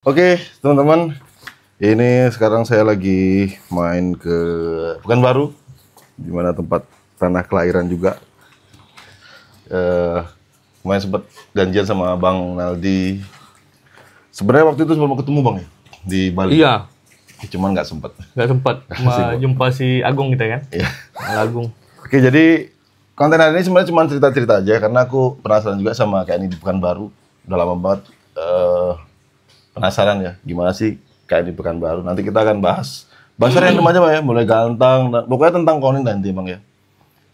Oke, teman-teman. Ini sekarang saya lagi main ke Pekanbaru, di mana tempat tanah kelahiran juga. Kemarin sempat janjian sama Bang Naldi. Sebenarnya waktu itu sempat mau ketemu Bang ya, di Bali. Iya. Cuman nggak sempat. Nggak sempat jumpa si Agung kita kan? Iya. Agung. Oke, jadi konten hari ini sebenarnya cuma cerita-cerita aja, karena aku penasaran juga sama kayak ini di Pekanbaru. Udah lama banget. Penasaran ya, gimana sih kayak di Pekanbaru. Nanti kita akan bahas random aja Bang ya, mulai gantang, pokoknya tentang Konin nanti Bang ya.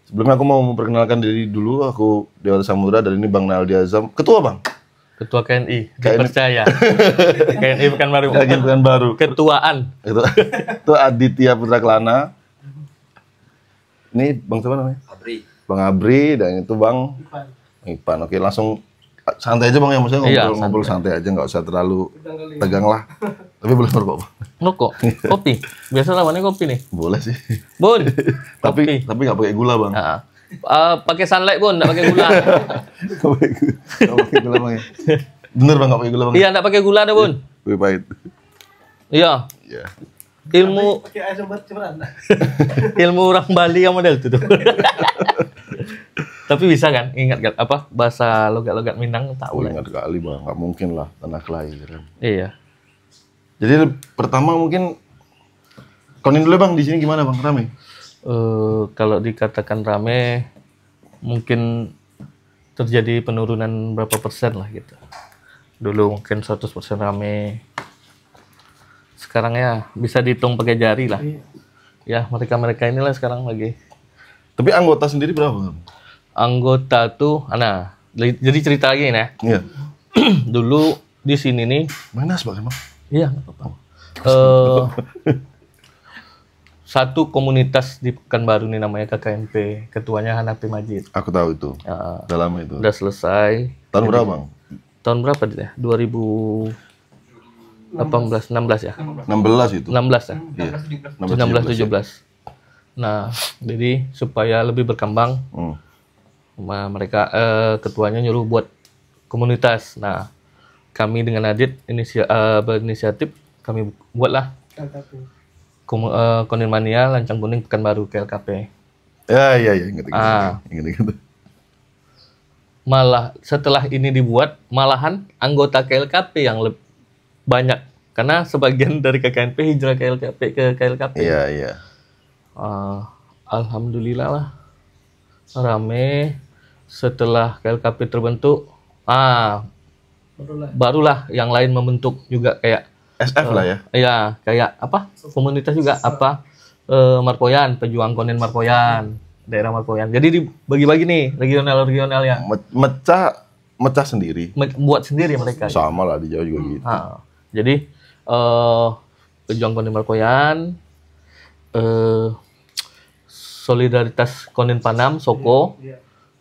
Sebelumnya aku mau memperkenalkan diri dulu, aku Dewa Samudra, dan ini Bang Naldi Azam, Ketua Bang. Ketua KNI, dipercaya. KNI Pekanbaru. KNI Pekanbaru. Ketuaan. Itu Aditya Putra Kelana. Ini Bang siapa namanya? Abri. Bang Abri, dan itu Bang Ipan. Oke, langsung santai aja Bang ya, maksudnya ngobrol santai aja, nggak usah terlalu tegang lah. Tapi boleh merokok Bang. Rokok, kopi. Biasa lawannya kopi nih. Boleh sih. Bun. tapi nggak pakai gula Bang. Pakai sunlight Bun, nggak pakai gula. Nggak pakai gula Bang ya. Bener Bang, nggak pakai gula Bang. Iya, nggak pakai gula ada Bun. Lebih pahit. Iya. Iya. Ilmu ilmu orang Bali yang model itu tuh. Tapi bisa kan? Ingat gak apa bahasa logat-logat Minang tahu lah. Ingat kali Bang, nggak mungkin lah tanah kelahiran. Iya. Jadi pertama mungkin Konin dulu Bang, di sini gimana Bang, rame? Kalau dikatakan rame, mungkin terjadi penurunan berapa persen lah gitu. Dulu mungkin 100% rame. Sekarang ya bisa dihitung pakai jari lah. Ya mereka inilah sekarang lagi. Tapi anggota sendiri berapa Bang? Anggota tuh, jadi cerita lagi nih ya. Iya. Dulu di sini nih. Manas Bang emang? Iya nggak apa-apa. Satu komunitas di Pekanbaru nih namanya KKNP, ketuanya Hanafi Majid. Aku tahu itu. Udah lama itu. Udah selesai. Tahun berapa Bang? Tahun berapa dia? 2018, 16 ya? 16 itu. 16 ya? Iya. 16, 17. Nah, jadi supaya lebih berkembang, mereka ketuanya nyuruh buat komunitas. Nah, kami dengan Adit berinisiatif, kami buatlah Konin Mania Lancang Kuning Pekanbaru KLKP. Ya, ingat. Malah setelah ini dibuat, malahan anggota KLKP yang banyak, karena sebagian dari KKNP hijrah ke KLKP. Iya. Alhamdulillah lah rame. Setelah KLKP terbentuk, barulah yang lain membentuk juga kayak SF lah ya. Iya, kayak apa? Komunitas juga apa? Marpoyan, pejuang Konin Marpoyan, daerah Marpoyan. Jadi dibagi-bagi nih regional ya. Mecah sendiri. Buat sendiri mereka. Sama lah di Jawa juga gitu. Jadi pejuang Konin Marpoyan, Solidaritas Konin Panam, Soko.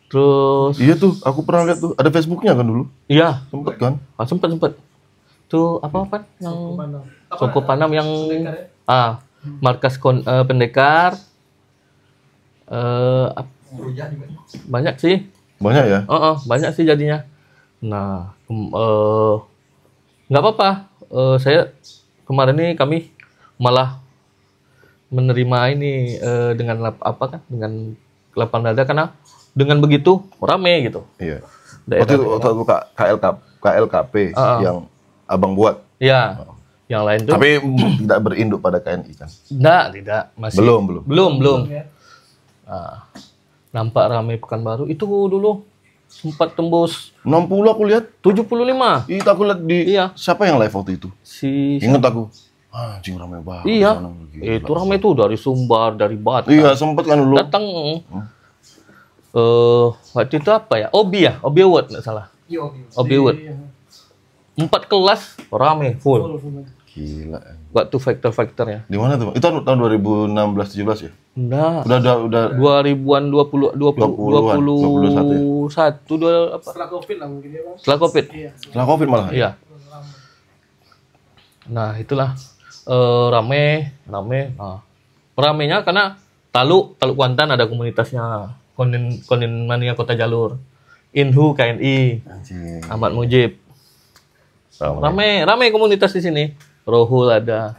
Terus iya tuh, aku pernah lihat tuh, ada Facebooknya kan dulu? Iya. Sempet kan? Sempet. Tuh apa yang Soko Panam yang markas pendekar. Banyak sih. Banyak ya? Banyak sih jadinya. Nah, nggak apa-apa. Saya kemarin ini kami malah menerima ini dengan dengan lapang dada, karena dengan begitu rame gitu. Iya. Waktu itu KLKP yang Abang buat. Iya. Yang lain tuh. Tapi tidak berinduk pada KNI kan? Tidak, masih. Belum. Nampak rame Pekanbaru itu dulu sempat tembus 60 aku lihat. 75. Itu aku lihat di siapa yang live waktu itu? Ingat aku. Anjing rame banget. Iya. Itu rame tuh dari Sumbar, dari Batam. Iya, sempet kan dulu. Datang. Waktu itu apa ya? Obi Award nggak salah. Iya, Obi Award. 4 kelas rame full. Gila. Waktu faktor-faktornya. Di mana tuh? Itu tahun 2016 17 ya? Enggak. Udah 2000-an 21 apa? Setelah Covid lah mungkin ya, Bang. Setelah Covid. Iya. Setelah Covid malah. Iya. Nah, itulah rame. Nah, ramenya karena Taluk Kuantan ada komunitasnya. Konin Mania Kota Jalur. Inhu KNI. Anjing. Ahmad Mujib. Rame komunitas di sini. Rohul ada,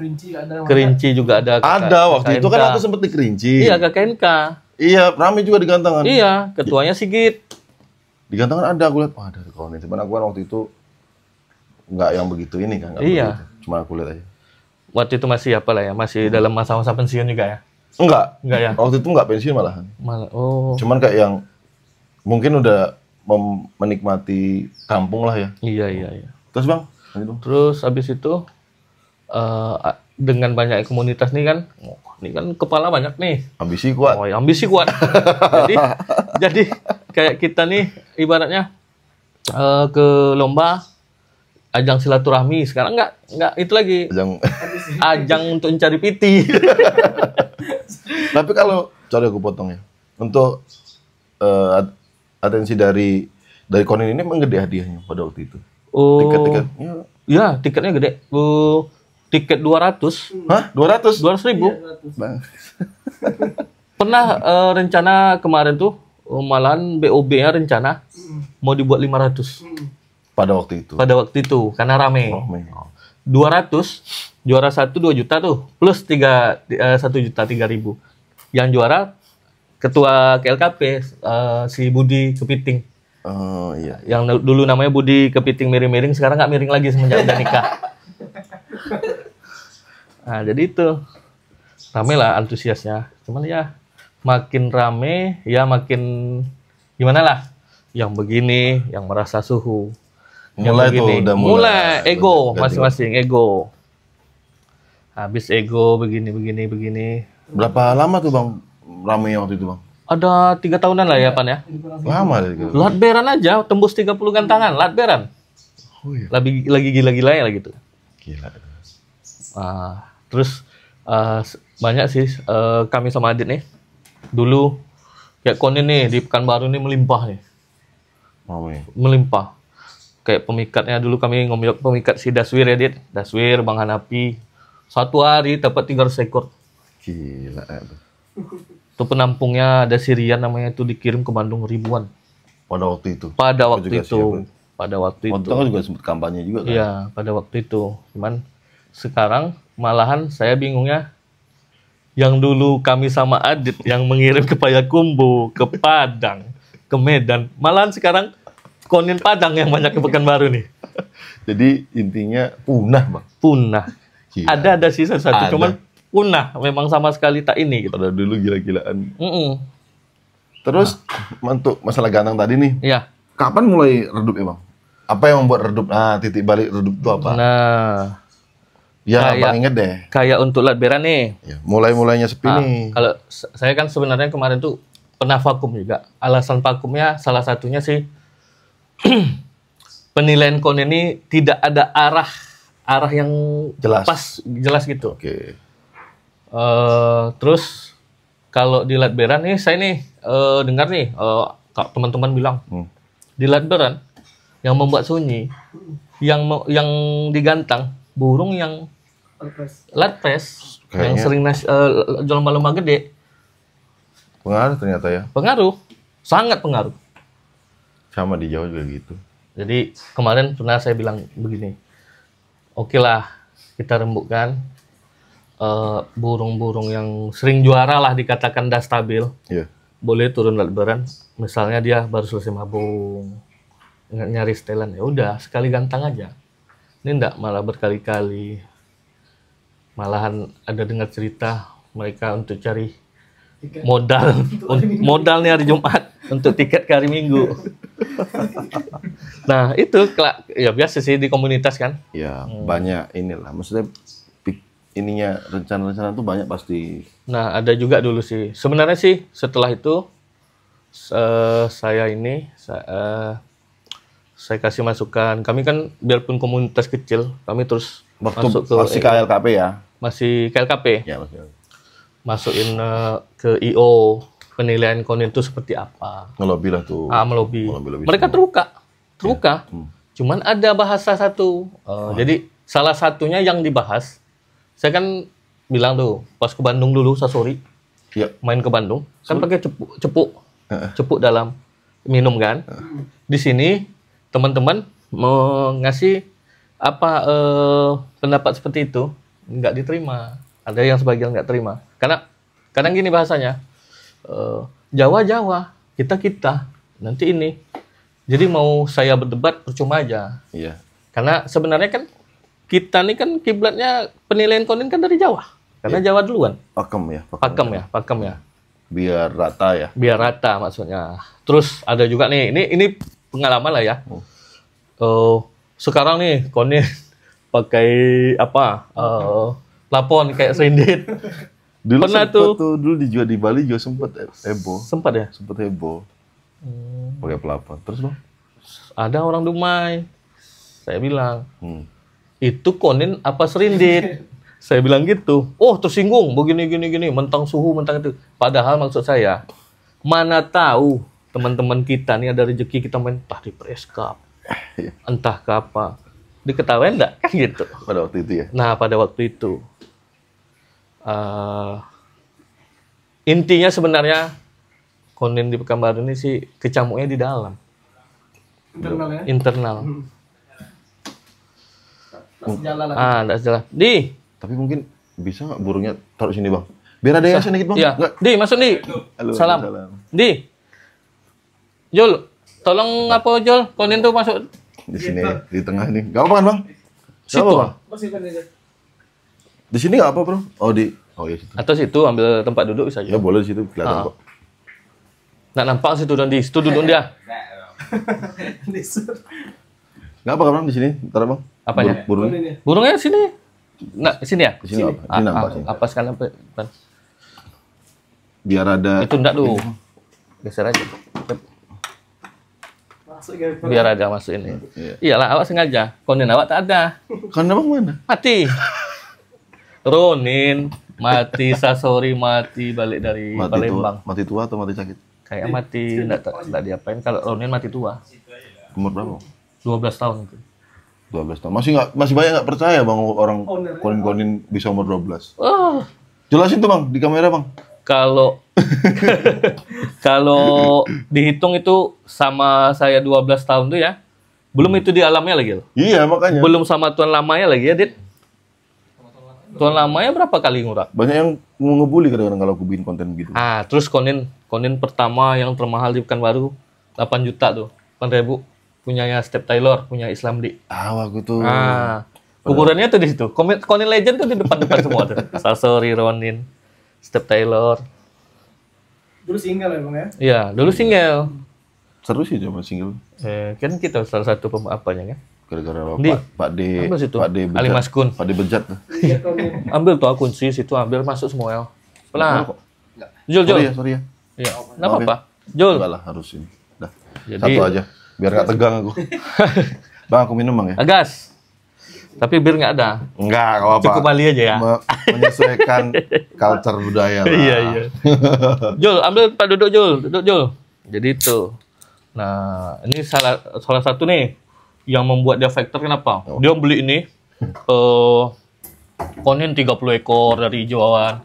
Kerinci juga ada. Ada, waktu itu kan aku sempet di Kerinci. Iya, KKNK. Iya, rame juga di Gantangan. Iya, ketuanya Sigit. Di Gantangan ada, aku lihat, wah ada kawan ini. Cuman aku kan waktu itu nggak yang begitu ini kan. Iya. Begitu. Cuma aku lihat aja. Waktu itu masih apa lah ya, masih dalam masa-masa pensiun juga ya? Enggak ya? Waktu itu nggak pensiun malahan. Oh. Cuman kayak yang mungkin udah menikmati kampung lah ya. Iya. Terus Bang? Terus habis itu dengan banyak komunitas nih kan, ini kan kepala banyak nih. Ambisi kuat. Oh, ya, ambisi kuat. jadi kayak kita nih ibaratnya ke lomba ajang silaturahmi. Sekarang nggak itu lagi. Ajang untuk mencari piti. Tapi kalau sorry aku potong ya. Untuk atensi dari Konin ini emang gede hadiahnya pada waktu itu. Oh. Tiket-tiketnya. Ya, tiketnya gede. Tiket 200. Hah? 200? 200.000. Bang. Pernah rencana kemarin tuh malahan BOB-nya rencana mau dibuat 500. Pada waktu itu. Karena rame. 200 juara 1 2 juta tuh plus 1.003.000. Yang juara ketua KLKP si Budi Kepiting. Oh iya. Yang dulu namanya Budi Kepiting miring-miring, sekarang nggak miring lagi semenjak udah nikah. Nah, jadi itu rame lah antusiasnya. Cuman ya makin rame ya makin gimana lah. Yang begini, yang merasa suhu. Mulai yang begini, tuh, udah mulai ego masing-masing ego. Habis ego begini. Berapa lama tuh Bang ramenya waktu itu Bang? Ada 3 tahunan lah ya Pan ya. Lama deh gitu. Latberan aja tembus 30 gantangan, latberan. Oh iya. Lagi gila-gila ya gitu. Gila. Terus banyak sih kami sama Adit nih. Dulu kayak Konin nih di Pekanbaru nih melimpah nih. Melimpah. Kayak pemikatnya dulu kami ngomong pemikat si Daswir ya Dit. Daswir, Bang Hanapi. Satu hari dapat 300 ekor. Gila. Itu penampungnya ada Sirian namanya itu dikirim ke Bandung ribuan. Pada waktu itu. Pada waktu itu. Waktu itu kan juga sempat kampanye juga kan. Iya, pada waktu itu. Cuman sekarang malahan saya bingungnya yang dulu kami sama Adit yang mengirim ke Payakumbuh, ke Padang, ke Medan, malahan sekarang Konin Padang yang banyak ke Pekanbaru nih. Jadi intinya punah Bang. Punah. Gila. Ada sisa satu, cuman punah. Memang sama sekali tak ini. Gitu. Pada dulu gila-gilaan. Terus untuk masalah gantang tadi nih. Iya. Kapan mulai redup ya Bang? Apa yang membuat redup? Nah, titik balik redup itu apa? Nah. Ya, Bang inget deh. Kayak untuk Latberan nih. Ya, mulai-mulainya sepi nih. Kalau saya kan sebenarnya kemarin tuh pernah vakum juga. Alasan vakumnya salah satunya sih penilaian Konin ini tidak ada arah yang jelas gitu. Oke. Terus kalau di Latberan nih saya nih dengar nih teman-teman bilang di Latberan yang membuat sunyi, yang digantang burung yang latpres yang sering lomba-lomba gede. Pengaruh ternyata ya. Pengaruh, sangat pengaruh. Sama di Jawa juga gitu. Jadi kemarin pernah saya bilang begini, oke lah kita rembukkan burung-burung yang sering juara lah dikatakan dah stabil. Iya. Boleh turun Latberan, misalnya dia baru selesai mabung, nyari setelan, ya udah sekali gantang aja. Ini enggak malah berkali-kali. Malahan ada dengar cerita mereka untuk cari modal nih hari Jumat untuk tiket ke hari Minggu. Nah itu ya biasa sih di komunitas kan. Ya banyak inilah, maksudnya ininya rencana-rencana tuh banyak pasti. Nah ada juga dulu sih. Sebenarnya sih setelah itu saya kasih masukan. Kami kan biarpun komunitas kecil, kami terus masuk ke masih KLKP ya. Masih KLKP. Ya masih. Masukin ke IO penilaian Konin itu seperti apa. Ngelobi lah tuh. Melobi. Mereka terbuka. Ya. Cuman ada bahasa satu. Jadi salah satunya yang dibahas, saya kan bilang tuh pas ke Bandung dulu Sasori. Ya. Main ke Bandung kan pakai cepuk dalam minum kan. Di sini teman-teman mau ngasih pendapat seperti itu nggak diterima. Ada yang sebagian nggak terima. Karena kadang gini bahasanya, Jawa, kita, nanti ini. Jadi mau saya berdebat percuma aja. Iya. Karena sebenarnya kan kita nih kan kiblatnya penilaian konin kan dari Jawa. Karena Jawa duluan. Pakem ya. Biar rata ya. Biar rata maksudnya. Terus ada juga nih, ini pengalaman lah ya. Sekarang nih konin pakai plafon kayak serindit. Dulu pernah dulu dijual di Bali juga sempet heboh. Sempat ya? Sempet heboh. Pakai plafon. Terus bang? Ada orang Dumai. Saya bilang, itu konin apa serindit? Saya bilang gitu. Oh, tersinggung, begini, mentang suhu, mentang itu. Padahal maksud saya, mana tahu teman-teman kita nih ada rezeki kita main entah di press cup, entah ke apa. Diketawain enggak? Kan gitu. Pada waktu itu ya? Nah, pada waktu itu. Intinya sebenarnya, konin di Pekanbaru ini sih kecamuknya di dalam. Internal ya? Internal. Sejalan lah. Enggak sejalan. Tapi mungkin bisa nggak burungnya taruh sini bang? Biar ada hiasan dikit bang. Iya. Nggak? Di, masuk di. Halo, Salam. Di. Jul, tolong apa Jul? Konin tuh masuk Di sini, di tengah ini. Gak apa kan bang? situ. Gak apa, Bang? Masih aja. Di sini nggak apa bro? Oh iya situ. Atau situ ambil tempat duduk bisa Ya aja. boleh di situ kelihatan kok. Nggak nampak situ dan di situ duduk dia. Nggak apa kan bang di sini? Ntar bang. Apanya? Burung. Burungnya sini. Nggak, sini ya? Di sini nggak apa? Ini nampak sini. Apa sekarang apa? Biar ada. Itu enggak dulu. Geser aja. Masuk ya. Biar ada masuk ini. Iya. Iyalah, awak sengaja. Konin awak tak ada. Kan bang mana? Mati. Ronin mati, Sasori mati balik dari Palembang. Mati tua atau mati sakit? Kayak mati enggak diapain. Kalau Ronin mati tua. Umur berapa? 12 tahun itu. 12 tahun. Masih banyak nggak percaya bang orang konin bisa umur 12. Oh, Jelasin tuh bang di kamera bang. kalau kalau dihitung itu sama saya 12 tahun tuh ya. Belum itu di alamnya lagi loh. Iya makanya. Belum sama tuan lamanya lagi ya, Dit. Tuan lamanya berapa kali ngurak? Banyak yang mau ngebully kadang-kadang kalau aku bikin konten begitu. Terus konin pertama yang termahal di Pekanbaru 8 juta tuh. 8.000 punyanya Step Taylor, punya Islamdi. Aku tuh. Kuburannya tuh di situ. Konin Legend tuh di depan-depan semua tuh. Sasori, Ronin, Step Taylor. Dulu single ya bang ya? Iya, dulu single. Seru sih zaman single. Kan kita salah satu apanya kan? Gara-gara Di. Pak D. Ambil situ. Pak D bejat. Ali Maskun. Pak D bejat tuh. Iya Konin. Ambil tuh akun sih situ, ambil masuk semua ya. Pelan. Jul. Sorry ya. Iya. Enggak apa-apa. Jul. Enggak lah harus ini. Dah. Jadi- Satu aja. Biar nggak tegang aku. Bang aku minum bang ya. Agas. Tapi bir nggak ada. Enggak, kalau apa. Cukup Bali aja ya. Menyesuaikan culture budaya lah. Iya. Jul, ambil tempat duduk Jul. Duduk Jul. Jadi itu. Nah, ini salah satu nih yang membuat dia factor kenapa? Dia beli ini konin 30 ekor dari hijauan.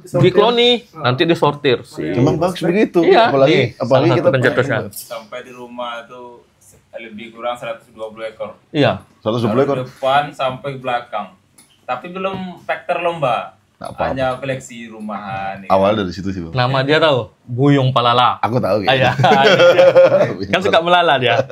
Di kloni, nanti disortir sih. Emang bagus begitu. Iya, apalagi salah kita satu pencetusnya. Sampai di rumah tuh lebih kurang 120 ekor. Iya. 110 ekor. Dari depan sampai belakang. Tapi belum faktor lomba. Nggak apa-apa. Hanya koleksi rumahan. Awal dari situ sih bang. Nama dia tahu, Buyung Palala. Aku tahu Iya. Kan suka melala dia.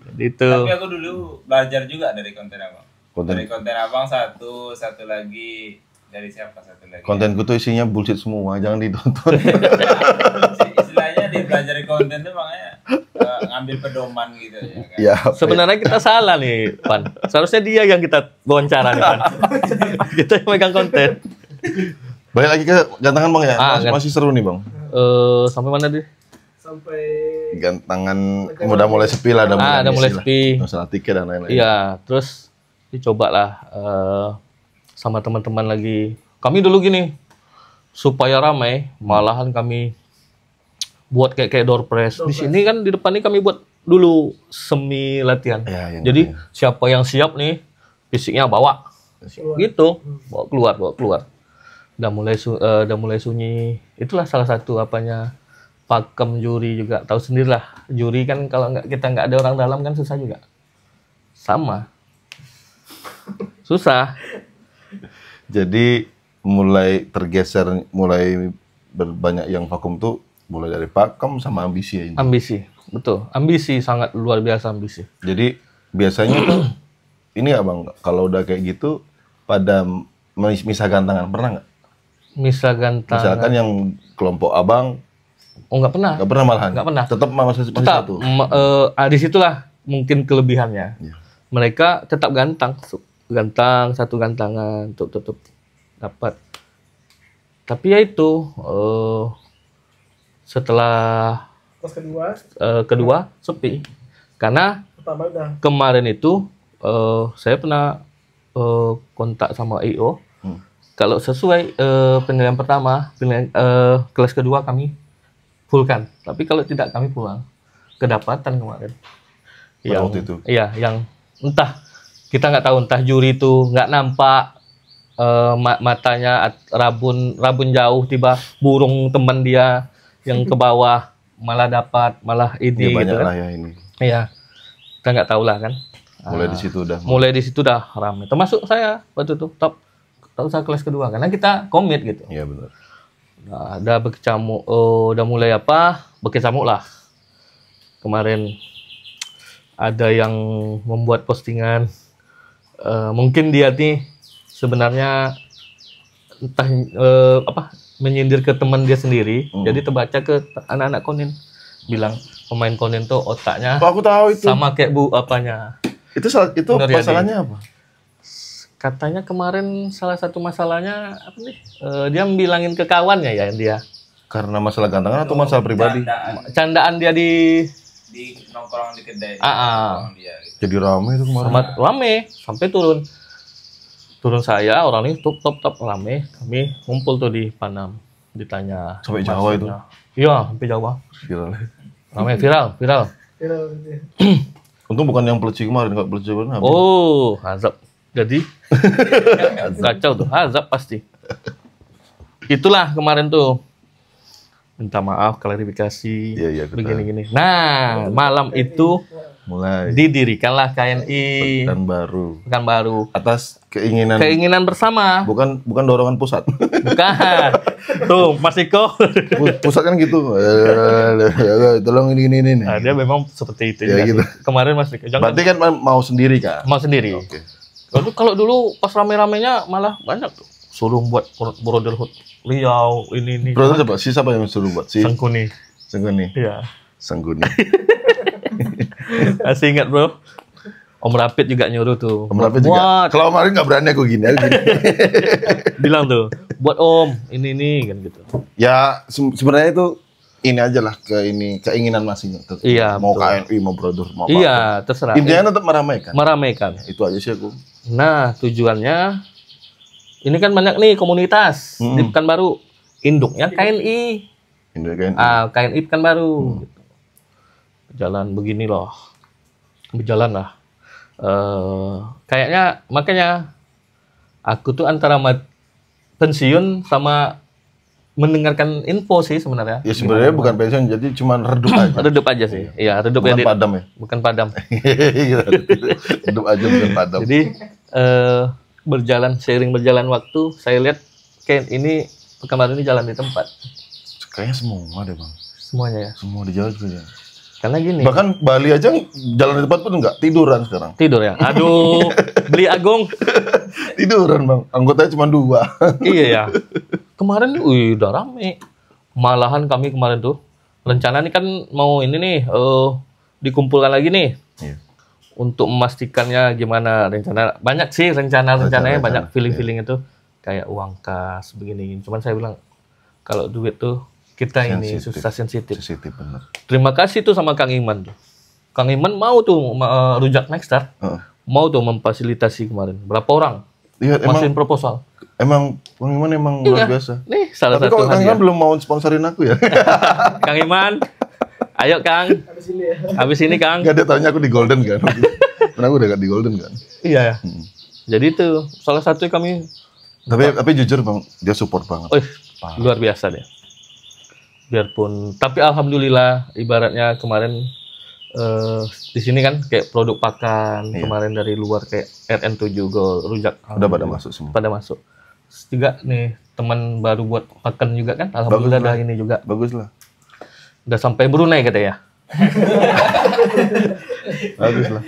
Jadi itu. Tapi aku dulu belajar juga dari konten abang. Konten- Dari konten abang satu lagi dari siapa satu lagi? Kontenku tuh isinya bullshit semua, jangan ditonton. Istilahnya dia belajar konten tuh makanya ngambil pedoman gitu ya kan. Ya. Sebenarnya kita salah nih, Pan. Seharusnya dia yang kita wawancara nih, Pan. Kita yang megang konten. Balik lagi ke gantangan bang ya. Masih seru nih bang. Sampai mana dia? Sampai Gantangan udah mulai sepi lah, udah mulai sepi. Masalah tiket dan lain-lain. Iya, terus dicobalah sama teman-teman lagi. Kami dulu gini, supaya ramai, malahan kami buat kayak door press. Di sini kan di depan ini kami buat dulu semi latihan. Ya, yang Jadi siapa yang siap nih, fisiknya bawa. Gitu, bawa keluar. Udah mulai sunyi. Itulah salah satu apanya pakem juri juga. Tahu sendirilah, juri kan kalau kita nggak ada orang dalam kan susah juga. sama. Susah. Jadi mulai tergeser, mulai berbanyak yang vakum tuh mulai dari pakem sama ambisi ya ini. Ambisi, betul. Ambisi sangat luar biasa ambisi. Jadi biasanya tuh ini ya bang, kalau udah kayak gitu pada misah gantangan pernah nggak? Misal gantangan. Misalkan yang kelompok abang Oh nggak pernah. nggak pernah malahan. Nggak pernah. Tetap masih Tetap. satu. Disitulah mungkin kelebihannya. Iya. Mereka tetap gantang, satu gantangan tutup dapat. Tapi ya itu setelah Pas kedua, kedua sepi karena pertama udah. kemarin itu saya pernah kontak sama IO. Kalau sesuai penilaian pertama, kelas kedua kami fullkan. Tapi kalau tidak kami pulang. Kedapatan kemarin. Pada waktu itu? Iya, yang entah kita nggak tahu, entah juri itu nggak nampak matanya rabun jauh, tiba burung teman dia yang ke bawah malah dapat, malah Ya, ini banyak gitu kan. lah ya ini. Iya, kita nggak tahu lah kan. Mulai di situ udah. Mulai di situ dah ramai. Termasuk saya waktu itu top usah kelas kedua karena kita komit gitu. Iya benar. Nah, ada berkecamuk, udah mulai berkecamuk lah. Kemarin ada yang membuat postingan, mungkin dia nih sebenarnya entah menyindir ke teman dia sendiri, jadi terbaca ke anak-anak konin, bilang pemain konin tuh otaknya Oh, aku tahu itu. sama kayak apanya. Itu Nur Yadi. masalahnya apa? Katanya kemarin salah satu masalahnya apa nih? Dia bilangin ke kawannya ya dia. Karena masalah gantangan atau masalah pribadi? Candaan dia di nongkrong di kedai. Ah. Nongkrong dia, gitu. Jadi ramai itu kemarin. sama rame sampai turun saya orang ini top rame, kami ngumpul tuh di Panam, ditanya Sampai Jawa itu? Iya, sampai Jawa, Viral. rame, viral. Viral gitu ya. Untung bukan yang peleci kemarin, kalau peleci kemarin habis. Oh, azab. Jadi kacau tuh, azab pasti. Itulah kemarin tuh, minta maaf, klarifikasi, Iya, kita- begini-gini. Nah, malam itu Mulai didirikanlah KNI dan baru Pekanbaru atas keinginan bersama. bukan dorongan pusat. Bukan. Tuh, Mas Iko. Pusat kan gitu. Tolong ini. Nah, dia memang seperti itu. Ya, juga gitu. sih. Kemarin Mas Iko. Jangan Berarti kan mau sendiri kan? mau sendiri. Oke. Kalau dulu pas rame-ramenya malah banyak tuh. Suruh buat Brotherhood Riau, ini. Bro, siapa? Siapa yang suruh buat? Si Sengkuni. Sengguni. Iya. Sengguni. Masih ingat, Bro? Om Rapid juga nyuruh tuh. Om Rafi juga. Buat, Kalau kemarin nggak berani aku gini. bilang tuh, buat Om, ini kan gitu. Ya sebenarnya itu ini aja lah keinginan masing. Iya, Mau betul. KNI, mau Brother, mau apa. Iya, terserah. Intinya tetap meramaikan. Meramaikan. Itu aja sih aku. Nah, tujuannya ini kan banyak nih komunitas di Pekanbaru. Induknya KNI. Ini kan. KNI Pekanbaru. Gitu. Jalan begini loh. Berjalan lah. Kayaknya makanya aku tuh antara pensiun sama mendengarkan info sih sebenarnya. Ya sebenarnya bukan pensiun, jadi cuma redup aja. Redup aja sih. Iya, redup Bukan ya. padam ya. Bukan padam. Redup aja bukan padam. Jadi seiring berjalan waktu, saya lihat kayak ini Pekanbaru ini jalan di tempat. Kayaknya semua deh bang. Semuanya ya. Semua di Jawa juga. Ya. Karena gini. Bahkan Bali aja jalan di tempat pun enggak, tiduran sekarang. Tidur ya. Aduh, beli Agung. Tiduran bang, anggotanya cuma 2. Iya ya. Kemarin udah rame. Malahan kami kemarin tuh rencana nih kan mau ini nih dikumpulkan lagi nih. Iya. Untuk memastikannya gimana rencana. Banyak sih rencananya, Rencana, banyak feeling-feeling itu kayak uang kas begini. Cuman saya bilang kalau duit tuh kita ini Sensitif. susah sensitif. Sensitif bener. Terima kasih tuh sama Kang Iman tuh. Kang Iman mau tuh rujak Nextstar. Heeh. Mau tuh memfasilitasi kemarin. Berapa orang? Iya Masukin proposal. emang Kang Iman emang Iya. luar biasa. Nih salah Tapi satu kok Kang hadiah. Iman belum mau sponsorin aku ya? Kang Iman. Ayo Kang. Habis ini ya. Habis ini Kang. Enggak, dia taunya aku di Golden kan. Karena aku udah di Golden kan. Iya ya. Jadi itu salah satu kami Tapi jujur bang, dia support banget. luar biasa deh. Biarpun tapi alhamdulillah ibaratnya kemarin Di sini kan kayak produk pakan Iya. kemarin dari luar kayak RN7 Gold, rujak Udah pada masuk semua. pada masuk. Terus juga nih teman baru buat pakan juga kan, alhamdulillah Bagus lah. dah ini juga Bagus lah. udah sampai Brunei katanya. Bagus lah.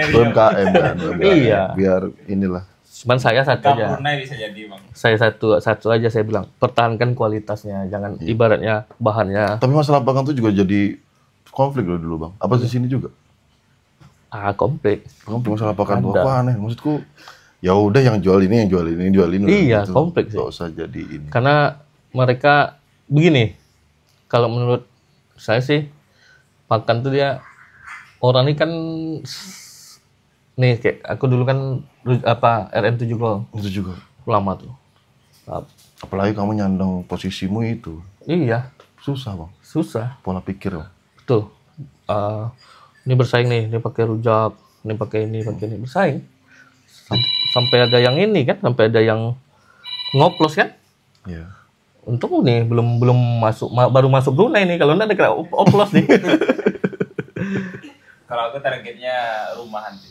UMKM kan. UMKM. Iya. Biar inilah. Cuman saya satu aja. Brunei bisa jadi bang. Saya satu aja saya bilang pertahankan kualitasnya, jangan ibaratnya bahannya Tapi masalah pakan tuh juga jadi konflik loh dulu bang. Apa di sini juga? komplit. Konflik masalah pakan tuh Ada. apa aneh. Maksudku ya udah yang jual ini, yang jual ini, yang jual ini. Iya, gitu. konflik sih. Nggak usah jadi ini. Karena mereka begini, kalau menurut saya sih pakan tuh dia orang ini kan nih kayak aku dulu kan RN7 Gold Itu juga. lama tuh. Apalagi kamu nyandang posisimu itu. Iya, Susah bang. susah. Pola pikir bang. Betul. Ini bersaing nih, dia pakai rujak, ini pakai ini, bersaing. Sampai ada yang ini kan, sampai ada yang ngoplos kan. Iya. Untung nih belum masuk, baru masuk Brunei nih. Kalau enggak ada oplos nih. Kalau aku targetnya rumahan sih.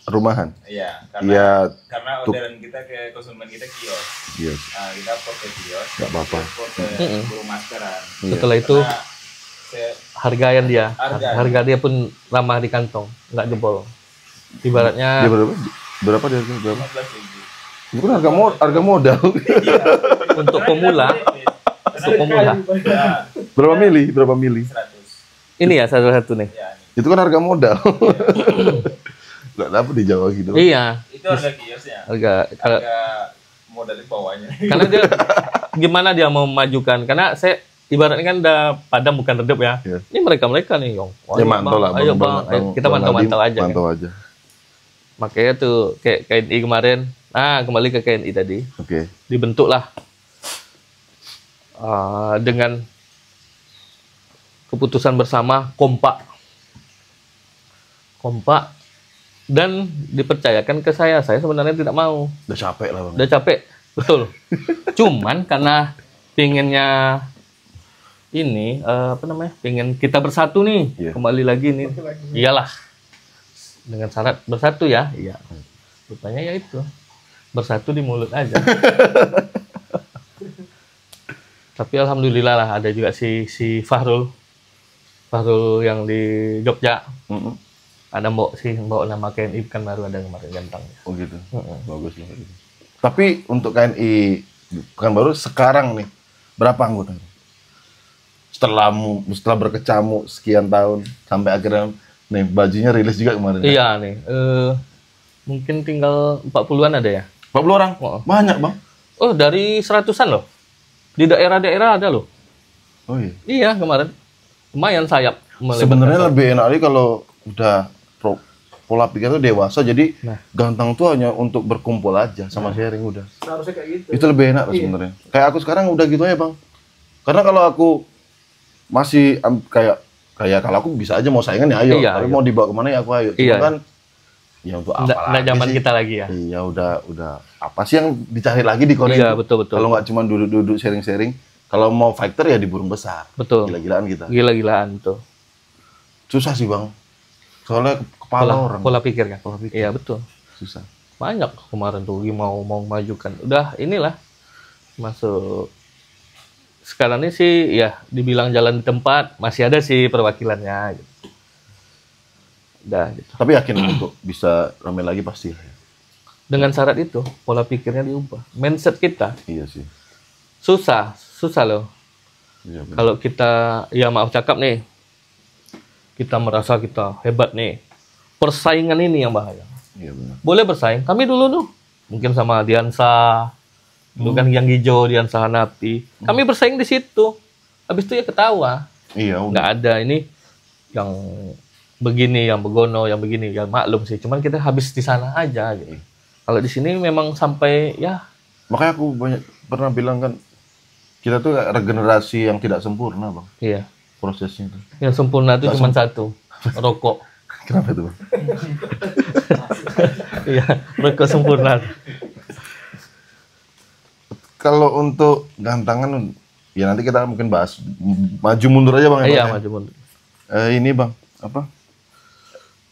Rumahan. Iya, Iya. karena orderan kita ke konsumen kita kios. Iya. Nah, kita port ke kios. Nggak apa-apa. Port ke burung maskeran. Iya. Setelah itu Karena saya- harga yang dia, Harga. harga dia pun ramah di kantong, nggak jebol. Ibaratnya Dia berapa? Berapa dia? Berapa? 15.000. Itu kan harga modal. untuk pemula, untuk pemula. Ya, Berapa mili? Berapa mili? 100. Ini ya satu nih. Ya, Itu kan harga modal. Gak dapet di Jawa gitu. Iya, itu harga kiosnya. harga Harga modal di bawahnya. karena dia gimana dia mau memajukan? Karena saya ibaratnya kan udah padam bukan redup ya. Iya. Ini mereka nih, Yong. Ya mantau lah. Ayo bang, ayo, kita mantau-mantau aja. Kan? Mantau aja. Makanya tuh kayak KNI kemarin. Kembali ke KNI tadi. Oke. Dibentuklah dengan keputusan bersama kompak dan dipercayakan ke saya sebenarnya tidak mau, Udah capek lah bang. udah capek betul. Cuman karena pinginnya ini pengen kita bersatu nih. Iya. Kembali lagi nih, iyalah dengan syarat bersatu ya, iya. Rupanya ya itu bersatu di mulut aja. Tapi alhamdulillah lah ada juga si Fahrul yang di Jogja. Mm-mm. Ada mbok nama KNI kan baru ada kemarin ganteng. Oh gitu. Bagus lah. Tapi untuk KNI Pekanbaru sekarang nih berapa anggota? Setelah berkecamuk sekian tahun sampai akhirnya nih bajunya rilis juga kemarin. Iya nih, mungkin tinggal 40-an ada ya. 40 orang? Oh. Banyak bang. Oh dari 100-an loh. Di daerah-daerah ada loh. Oh iya. Iya kemarin. Lumayan sayap. Sebenarnya lebih enak lagi kalau udah pola pikir tuh dewasa, jadi ganteng tuh hanya untuk berkumpul aja sama sharing udah. Seharusnya kayak gitu. Itu lebih enak sebenarnya. Kayak aku sekarang udah gitu ya bang. Karena kalau aku masih kayak kalau aku bisa aja mau saingan ya ayo. Iya, Tapi iya. mau dibawa kemana ya aku ayo. Cuma Iya. kan ya untuk apa Nggak lagi zaman sih? kita lagi ya. Iya udah apa sih yang dicari lagi di Korea? Iya, itu? betul. Kalau nggak cuma duduk-duduk sharing-sharing. Kalau mau fighter ya di burung besar. Betul. Gila-gilaan kita. Gila-gilaan tuh. Susah sih bang. Soalnya kepala orang. Pola pikir kan. Pola pikir. Iya betul. Susah. Banyak kemarin tuh mau majukan. Udah inilah masuk. Sekarang ini sih ya dibilang jalan di tempat masih ada sih perwakilannya. Gitu. Udah gitu. Tapi yakin untuk bisa ramai lagi pasti. Dengan syarat itu pola pikirnya diubah. Mindset kita Iya sih. susah loh. Iya, benar. Kalau kita ya maaf cakap nih. Kita merasa kita hebat nih. Persaingan ini yang bahaya. Iya benar. Boleh bersaing. Kami dulu tuh mungkin sama Diansa, dulu kan yang hijau Diansa Hanapi. Kami bersaing di situ. Habis itu ya ketawa. Iya udah. Nggak ada ini yang begini, yang begono, yang begini, yang maklum sih. Cuman kita habis di sana aja. Gitu. Kalau di sini memang sampai ya. Makanya aku pernah bilang kan kita tuh kayak regenerasi yang tidak sempurna bang Iya. prosesnya itu. Yang sempurna itu cuma satu, rokok. Kenapa itu bang? Iya, rokok sempurna. Kalau untuk gantangan ya nanti kita mungkin bahas maju mundur aja bang. ya, Iya, Bang, ya? maju mundur. Ini bang apa?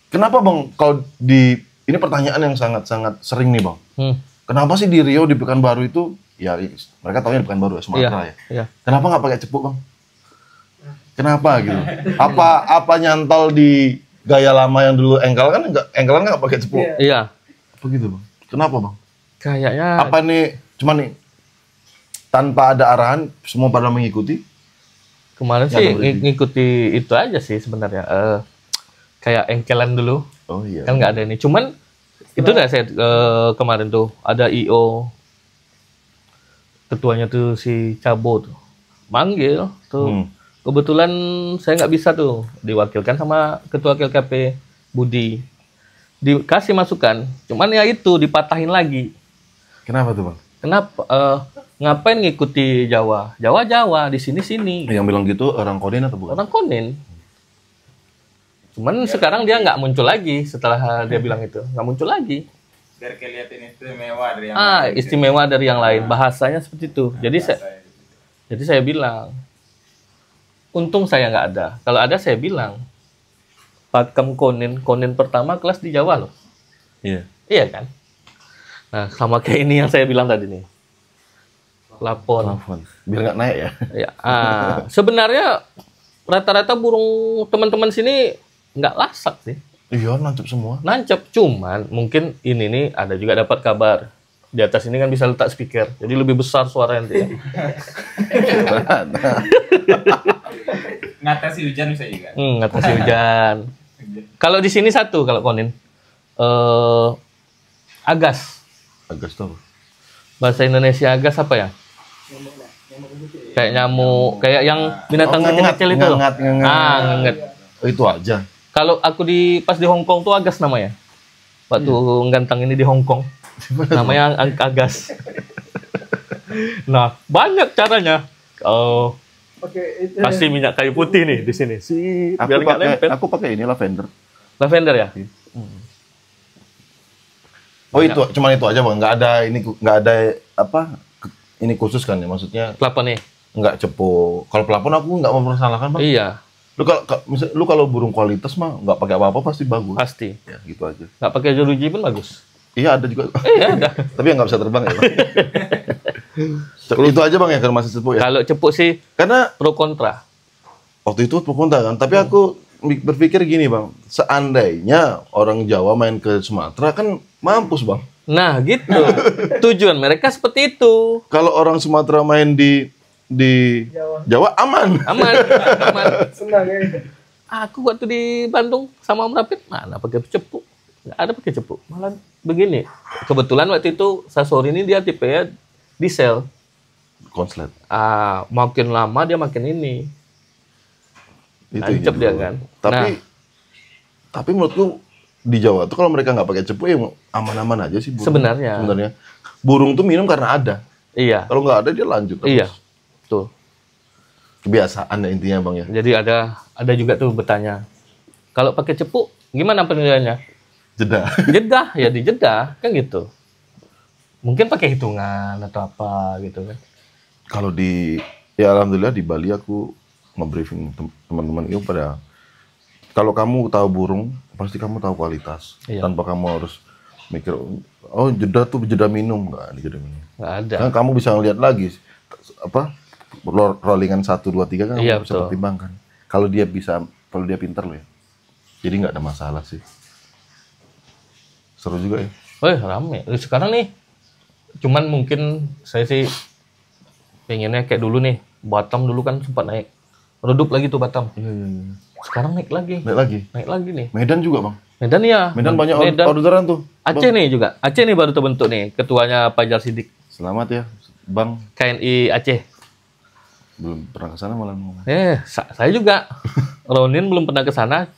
Kenapa Bang, kalau ini pertanyaan yang sangat-sangat sering nih Bang. Kenapa sih di Riau, di Pekanbaru itu, ya mereka tahunya di Pekanbaru ya, Sumatera ya. Iya. Kenapa nggak pakai cepuk Bang? Kenapa gitu? Apa nyantol di gaya lama yang dulu engkelan nggak pakai cepuk? Iya. Apa gitu Bang? Kenapa Bang? Kayaknya Apa nih, cuman nih, tanpa ada arahan, semua pada mengikuti? kemarin Ya, sih ada berarti. ngikuti itu aja sih sebenarnya. Kayak engkelan dulu. Oh iya. Kan nggak ada ini. Cuman itu dah saya kemarin tuh ada IO ketuanya tuh si Cabo tuh manggil tuh. Kebetulan saya nggak bisa tuh diwakilkan sama ketua KLKP Budi. Dikasih masukan. Cuman ya itu dipatahin lagi. Kenapa tuh Bang? Kenapa ngapain ngikuti Jawa? Jawa di sini. Yang bilang gitu orang Konin atau bukan? Orang Konin. Cuman sekarang dia nggak muncul lagi setelah dia bilang itu. Nggak muncul lagi. Biar kelihatan istimewa dari yang lain. Istimewa dari yang lain. Bahasanya seperti itu. Jadi saya bilang, untung saya nggak ada. Kalau ada saya bilang, Pakem Konin pertama kelas di Jawa loh. Iya. Iya kan? Nah, sama kayak ini yang saya bilang tadi nih. Lapon. Biar nggak naik ya. Ya, sebenarnya rata-rata burung teman-teman sini nggak lasak sih. Iya, nancep semua. Nancep, cuman mungkin ini nih ada juga dapat kabar. Di atas ini kan bisa letak speaker, jadi lebih besar suara nanti ya. Ngatasi hujan bisa juga. Ngatasi hujan. Kalau di sini satu, kalau Konin. Agas. Agas tuh. Bahasa Indonesia agas apa ya? Kayak nyamuk, kayak yang binatang kecil-kecil itu. Ngengat. Ngenget. Oh, itu aja. Kalau aku pas di Hong Kong tuh agas namanya. Waktu gantang ini di Hong Kong. Namanya agas. Nah, banyak caranya. Pakai itu. Kasih minyak kayu putih nih di sini. Biar nggak nempel. Aku pakai ini lavender. Lavender ya? Oh, itu cuman itu aja Bang. Nggak ada apa ini khusus kan ya, maksudnya Pelapon nih. nggak cepo. Kalau pelapon aku nggak mempersalahkan Bang. Iya, Lu kalau burung kualitas mah nggak pakai apa-apa pasti bagus. pasti. Ya gitu aja. Nggak pakai jeruji pun bagus. Iya ada juga. Iya, ada. Tapi yang nggak bisa terbang ya Bang. Itu aja Bang ya kalau masih cepo ya. Kalau cepuk sih Karena pro kontra. waktu itu pro kontra kan. Tapi aku berpikir gini Bang. Seandainya orang Jawa main ke Sumatera kan mampus Bang. Nah, gitu. Tujuan mereka seperti itu. Kalau orang Sumatera main di Jawa aman. Aman. Senang ya. Aku waktu di Bandung sama Om Rapid, mana pakai cepuk. Nggak ada pakai cepuk. Malah begini. Kebetulan waktu itu Sasori ini dia tipe ya diesel. Konslet. Makin lama dia makin ini. Itu Nancep ini dia dulu. kan. Tapi menurutku di Jawa tuh kalau mereka nggak pakai cepu ya aman-aman aja sih burung. Sebenarnya. Burung tuh minum karena ada. Iya. Kalau nggak ada dia lanjut terus. Iya. Tuh. Kebiasaan ya intinya Bang ya. Jadi ada juga tuh bertanya. Kalau pakai cepuk gimana penilaiannya? Jeda. Jedah, ya di jedah kan gitu. Mungkin pakai hitungan atau apa gitu kan. Kalau ya alhamdulillah di Bali aku nge-briefing teman-teman itu pada kalau kamu tahu burung pasti kamu tahu kualitas. Iya. Tanpa kamu harus mikir oh jeda tuh jeda minum nggak ada jeda minum. Nggak ada. Kan kamu bisa ngeliat lagi apa rollingan 1 2 3 kan Iya, kamu bisa betul. pertimbangkan. Kalau dia pintar loh ya. Jadi nggak ada masalah sih. Seru juga ya. Rame. Sekarang nih, cuman mungkin saya sih pengennya kayak dulu nih. Batam dulu kan sempat naik. Redup lagi tuh Batam. Iya. Sekarang naik lagi. Naik lagi. nih. Medan juga Bang. Medan ya. Medan banyak Medan. orderan tuh. Aceh nih juga. Aceh nih baru terbentuk nih. Ketuanya Fajar Sidik. Selamat ya Bang. KNI Aceh. Belum pernah ke sana malah. Saya juga. Ronin belum pernah ke sana.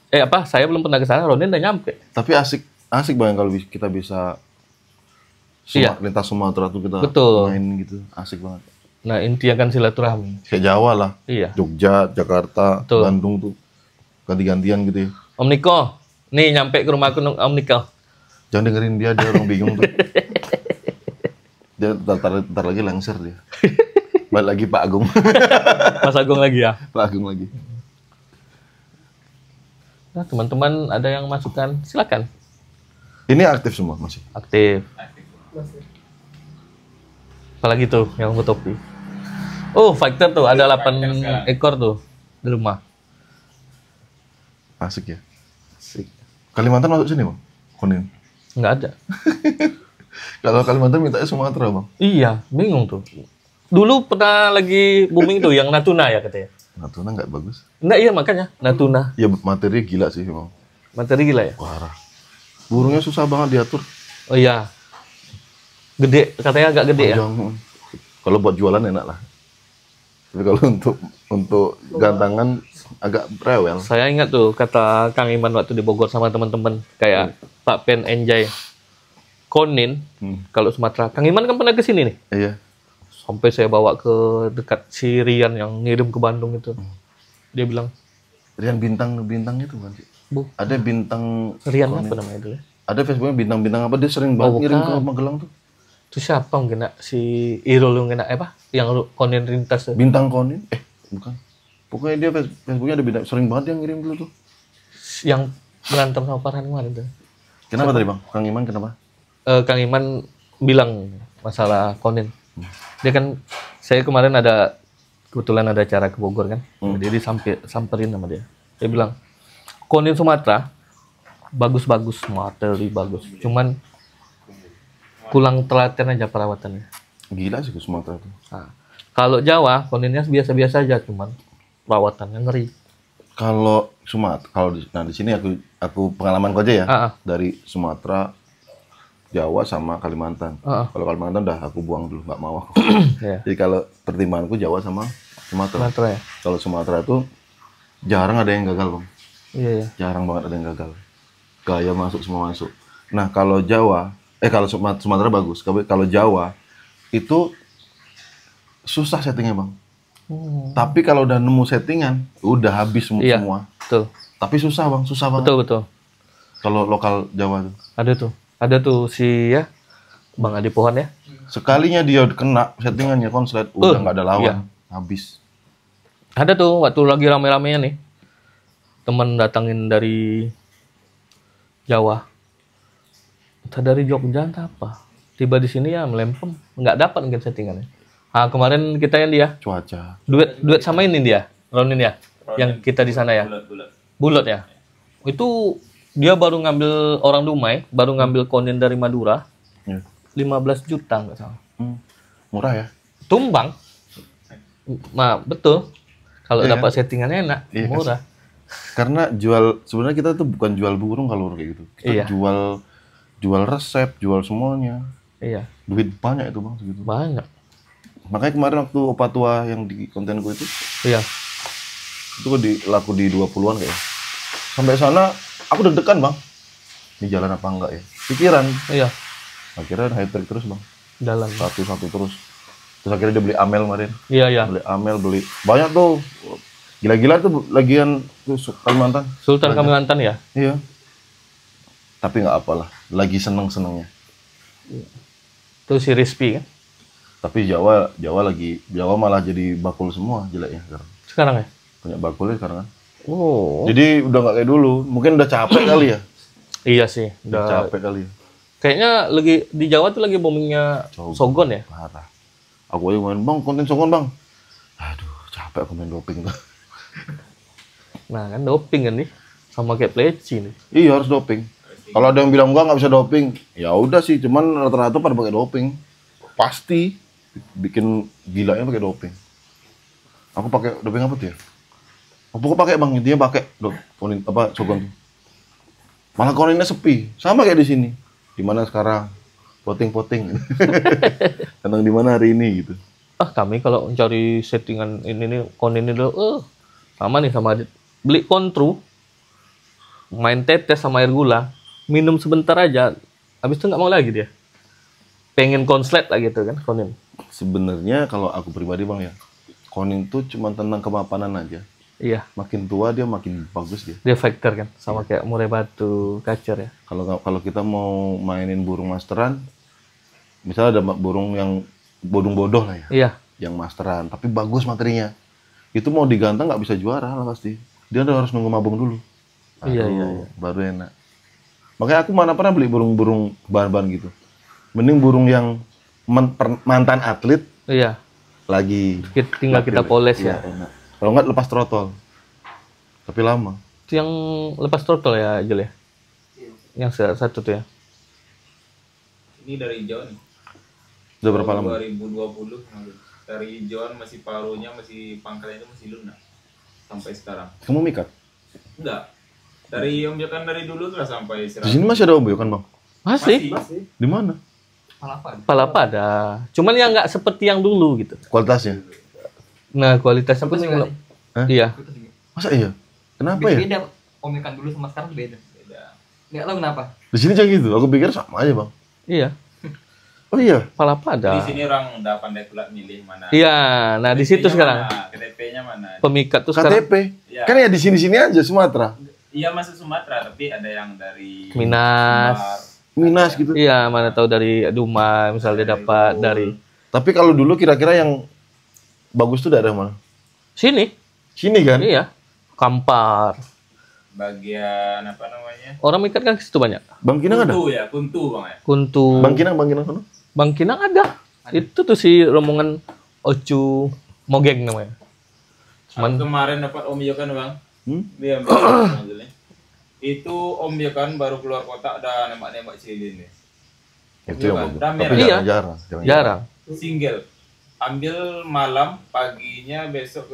Saya belum pernah ke sana. Ronin udah nyampe. Tapi asik Bang kalau kita bisa Iya. lintas Sumatera tuh kita Betul. main gitu. Asik banget. Nah, intinya kan silaturahmi. Kayak Jawa lah. Iya. Jogja, Jakarta, Betul. Bandung tuh ganti-gantian gitu ya. Om Niko. Nih nyampe ke rumahku Om Niko. Jangan dengerin dia orang bingung tuh. Dia ntar lagi lengser dia. Balik lagi Pak Agung. Mas Agung lagi ya. Pak Agung lagi. Nah, teman-teman ada yang masukkan, silakan. Ini aktif semua masih. Aktif. Masih. Apalagi tuh yang topi. Oh, fighter tuh ada 8 ekor tuh di rumah. Asik ya. Asik. Kalimantan masuk sini bang? Konin. Nggak ada. Kalau Kalimantan mintanya Sumatera bang. Iya, bingung tuh. Dulu pernah lagi booming tuh yang Natuna ya katanya. Natuna nggak bagus. Enggak, iya makanya Natuna. Ya materi gila sih bang. Materi gila ya? Parah. Burungnya susah banget diatur. Oh iya. Gede, katanya agak gede ya? Panjang. Kalau buat jualan enak lah. Tapi kalau untuk gantangan agak rewel. Saya ingat tuh kata Kang Iman waktu di Bogor sama teman-teman kayak Pak Pen Enjay. Konin kalau Sumatera. Kang Iman kan pernah ke sini nih. Iya. Sampai saya bawa ke dekat si Rian yang ngirim ke Bandung itu. Dia bilang, Rian bintang itu kan. "Bu, Ada bintang Rian apa namanya itu ya?" Ada Facebooknya bintang-bintang apa dia sering banget ngirim ke Magelang tuh. Itu siapa mungkin nak? Si Irul yang kena apa? Yang Konin Rintas tuh. Bintang Konin? Bukan. Pokoknya dia Facebooknya ada bintang sering banget yang ngirim dulu tuh. Yang berantem sama Farhan kemarin tuh. Kenapa tadi bang? Kang Iman kenapa? Kang Iman bilang masalah Konin. Dia kan, saya kemarin kebetulan ada acara ke Bogor kan. Jadi samperin sama dia. Dia bilang, Konin Sumatera bagus-bagus, materi bagus. Cuman kurang telaten aja perawatannya. Gila sih ke Sumatera tuh. Nah, kalau Jawa, Koninnya biasa-biasa aja, cuman perawatannya ngeri. Kalau Sumatera, di sini aku pengalaman aja ya. Dari Sumatera, Jawa sama Kalimantan. Kalau Kalimantan udah aku buang dulu, nggak mau aku. Jadi kalau pertimbanganku Jawa sama Sumatera. Ya? Kalau Sumatera itu jarang ada yang gagal bang. Iya, iya. Jarang banget ada yang gagal. Gaya masuk semua masuk. Nah kalau Jawa, kalau Sumatera bagus. Kalau Jawa itu susah settingnya bang. Tapi kalau udah nemu settingan, udah habis semua. Betul. Tapi susah bang, susah banget. Betul. Kalau lokal Jawa tuh. Ada tuh si ya Bang Adi Pohan ya. Sekalinya dia kena settingannya konslet, udah nggak ada lawan, habis. Ada tuh waktu lagi rame-ramenya nih, temen datangin dari Jawa, entah dari Jogja entah apa, tiba di sini ya melempem, nggak dapat mungkin settingannya. Ah kemarin kita yang dia Cuaca. duet sama ini dia, Ronin ya, yang kita di sana ya, bulat ya. Itu dia baru ngambil orang Dumai, baru ngambil Konin dari Madura, 15 juta nggak salah. Murah ya? Tumbang. Betul. Kalau dapat settingannya enak, murah. Karena sebenarnya kita tuh bukan jual burung kalau kayak gitu. Kita jual resep, jual semuanya. Iya. Duit banyak itu bang segitu. Banyak. Makanya kemarin waktu opa tua yang di kontenku itu, Iya. itu laku di 20-an kayaknya. Sampai sana aku deg-degan bang. Ini jalan apa enggak ya? Pikiran. Iya. Akhirnya high-tech terus bang. Jalan. Satu-satu terus. Terus akhirnya dia beli Amel kemarin. Iya. Beli Amel, beli banyak tuh. Gila-gila tuh lagian tuh Kalimantan. Sultan Kalimantan ya? Iya. Tapi nggak apalah. Lagi seneng-senengnya. Itu si Rizpi kan? Tapi Jawa malah jadi bakul semua jeleknya sekarang. Sekarang ya? Banyak bakulnya sekarang kan. Oh. Jadi udah nggak kayak dulu. Mungkin udah capek kali ya. Iya sih. Udah capek kali ya. Kayaknya lagi di Jawa tuh lagi boomingnya Sogon ya? Parah. Aku aja main bang konten Sogon bang. Aduh capek aku main doping tuh. Nah kan doping kan nih. Sama kayak pleci nih. Iya harus doping. Kalau ada yang bilang nggak bisa doping, ya udah sih. Cuman rata-rata pada pakai doping. Pasti bikin gilanya pakai doping. Aku pakai doping apa tuh ya? Aku pakai bang, intinya pakai Sogon tuh. Malah koninnya sepi, sama kayak di sini. Di mana sekarang? Poting. Tentang di mana hari ini gitu. Kami kalau mencari settingan ini nih, Konin ini dulu, sama nih sama Adit. Beli kontru, main tetes sama air gula, minum sebentar aja, habis itu nggak mau lagi dia. Pengen konslet lah gitu kan, Konin. Sebenarnya kalau aku pribadi bang ya, Konin tuh cuma tentang kemapanan aja. Iya. Makin tua dia makin bagus dia. Dia factor kan, sama kayak murai batu, kacer ya. Kalau kita mau mainin burung masteran, misalnya ada burung yang bodong-bodoh lah ya. Iya. Yang masteran, tapi bagus materinya. Itu mau digantang nggak bisa juara lah pasti. Dia harus nunggu mabung dulu. Iya, Baru- iya. Baru enak. Makanya aku mana pernah beli burung-burung bahan-bahan gitu. Mending burung yang mantan atlet Iya. lagi. Tinggal kita poles Iya, ya. enak. Kalau nggak lepas trotol. Tapi lama. Itu yang lepas throttle ya, Jul ya? Yang satu tuh ya. Ini dari hijau nih. Udah berapa lama? 2020 kemarin. Dari hijauan masih paruhnya, masih pangkalnya itu masih lunak. Sampai sekarang. Kamu mikat? Enggak. Dari Om Yokan dari dulu lah sampai Di sini masih ada omboyokan, Bang? Masih. Masih. Di mana? Palapa ada. Cuman yang nggak seperti yang dulu gitu. Kualitasnya? Nah, kualitasnya pun yang belum. Hah? Iya. Masa iya? Kenapa ya? Beda, Om Ikan dulu sama sekarang beda. beda. Nggak tahu kenapa. Di sini kayak gitu. Aku pikir sama aja, Bang. Iya. Oh iya. Palapa Di ada. sini orang udah pandai pula milih mana. Iya. Nah, di situ KTP-nya sekarang. mana, KTP-nya mana? Pemikat tuh sekarang KTP. Iya. Kan ya di sini-sini aja Sumatera. Iya masuk Sumatera, tapi ada yang dari Minas. Sumbar. Minas gitu. Iya, mana tahu dari Duma misalnya dapat dari Tapi kalau dulu kira-kira yang bagus tuh daerah mana? sini. Sini kan? Iya. Kampar. Bagian apa namanya? Orang mikat kan ke situ banyak. Bang Kinang ada? Kuntu ya, Kuntu bang ya. Kuntu. Bang Kinang sana? Bang Kinang ada. Itu tuh si rombongan Ocu Mogeng namanya. Cuman kemarin dapat Om Yokan bang, Hmm? dia ambil modelnya. Itu Om Yokan baru keluar kota ada nembak-nembak cilin nih. Itu yang bagus. Damai Tapi Iya. jarang-jarang. Jarang. Single. Ambil malam, paginya besok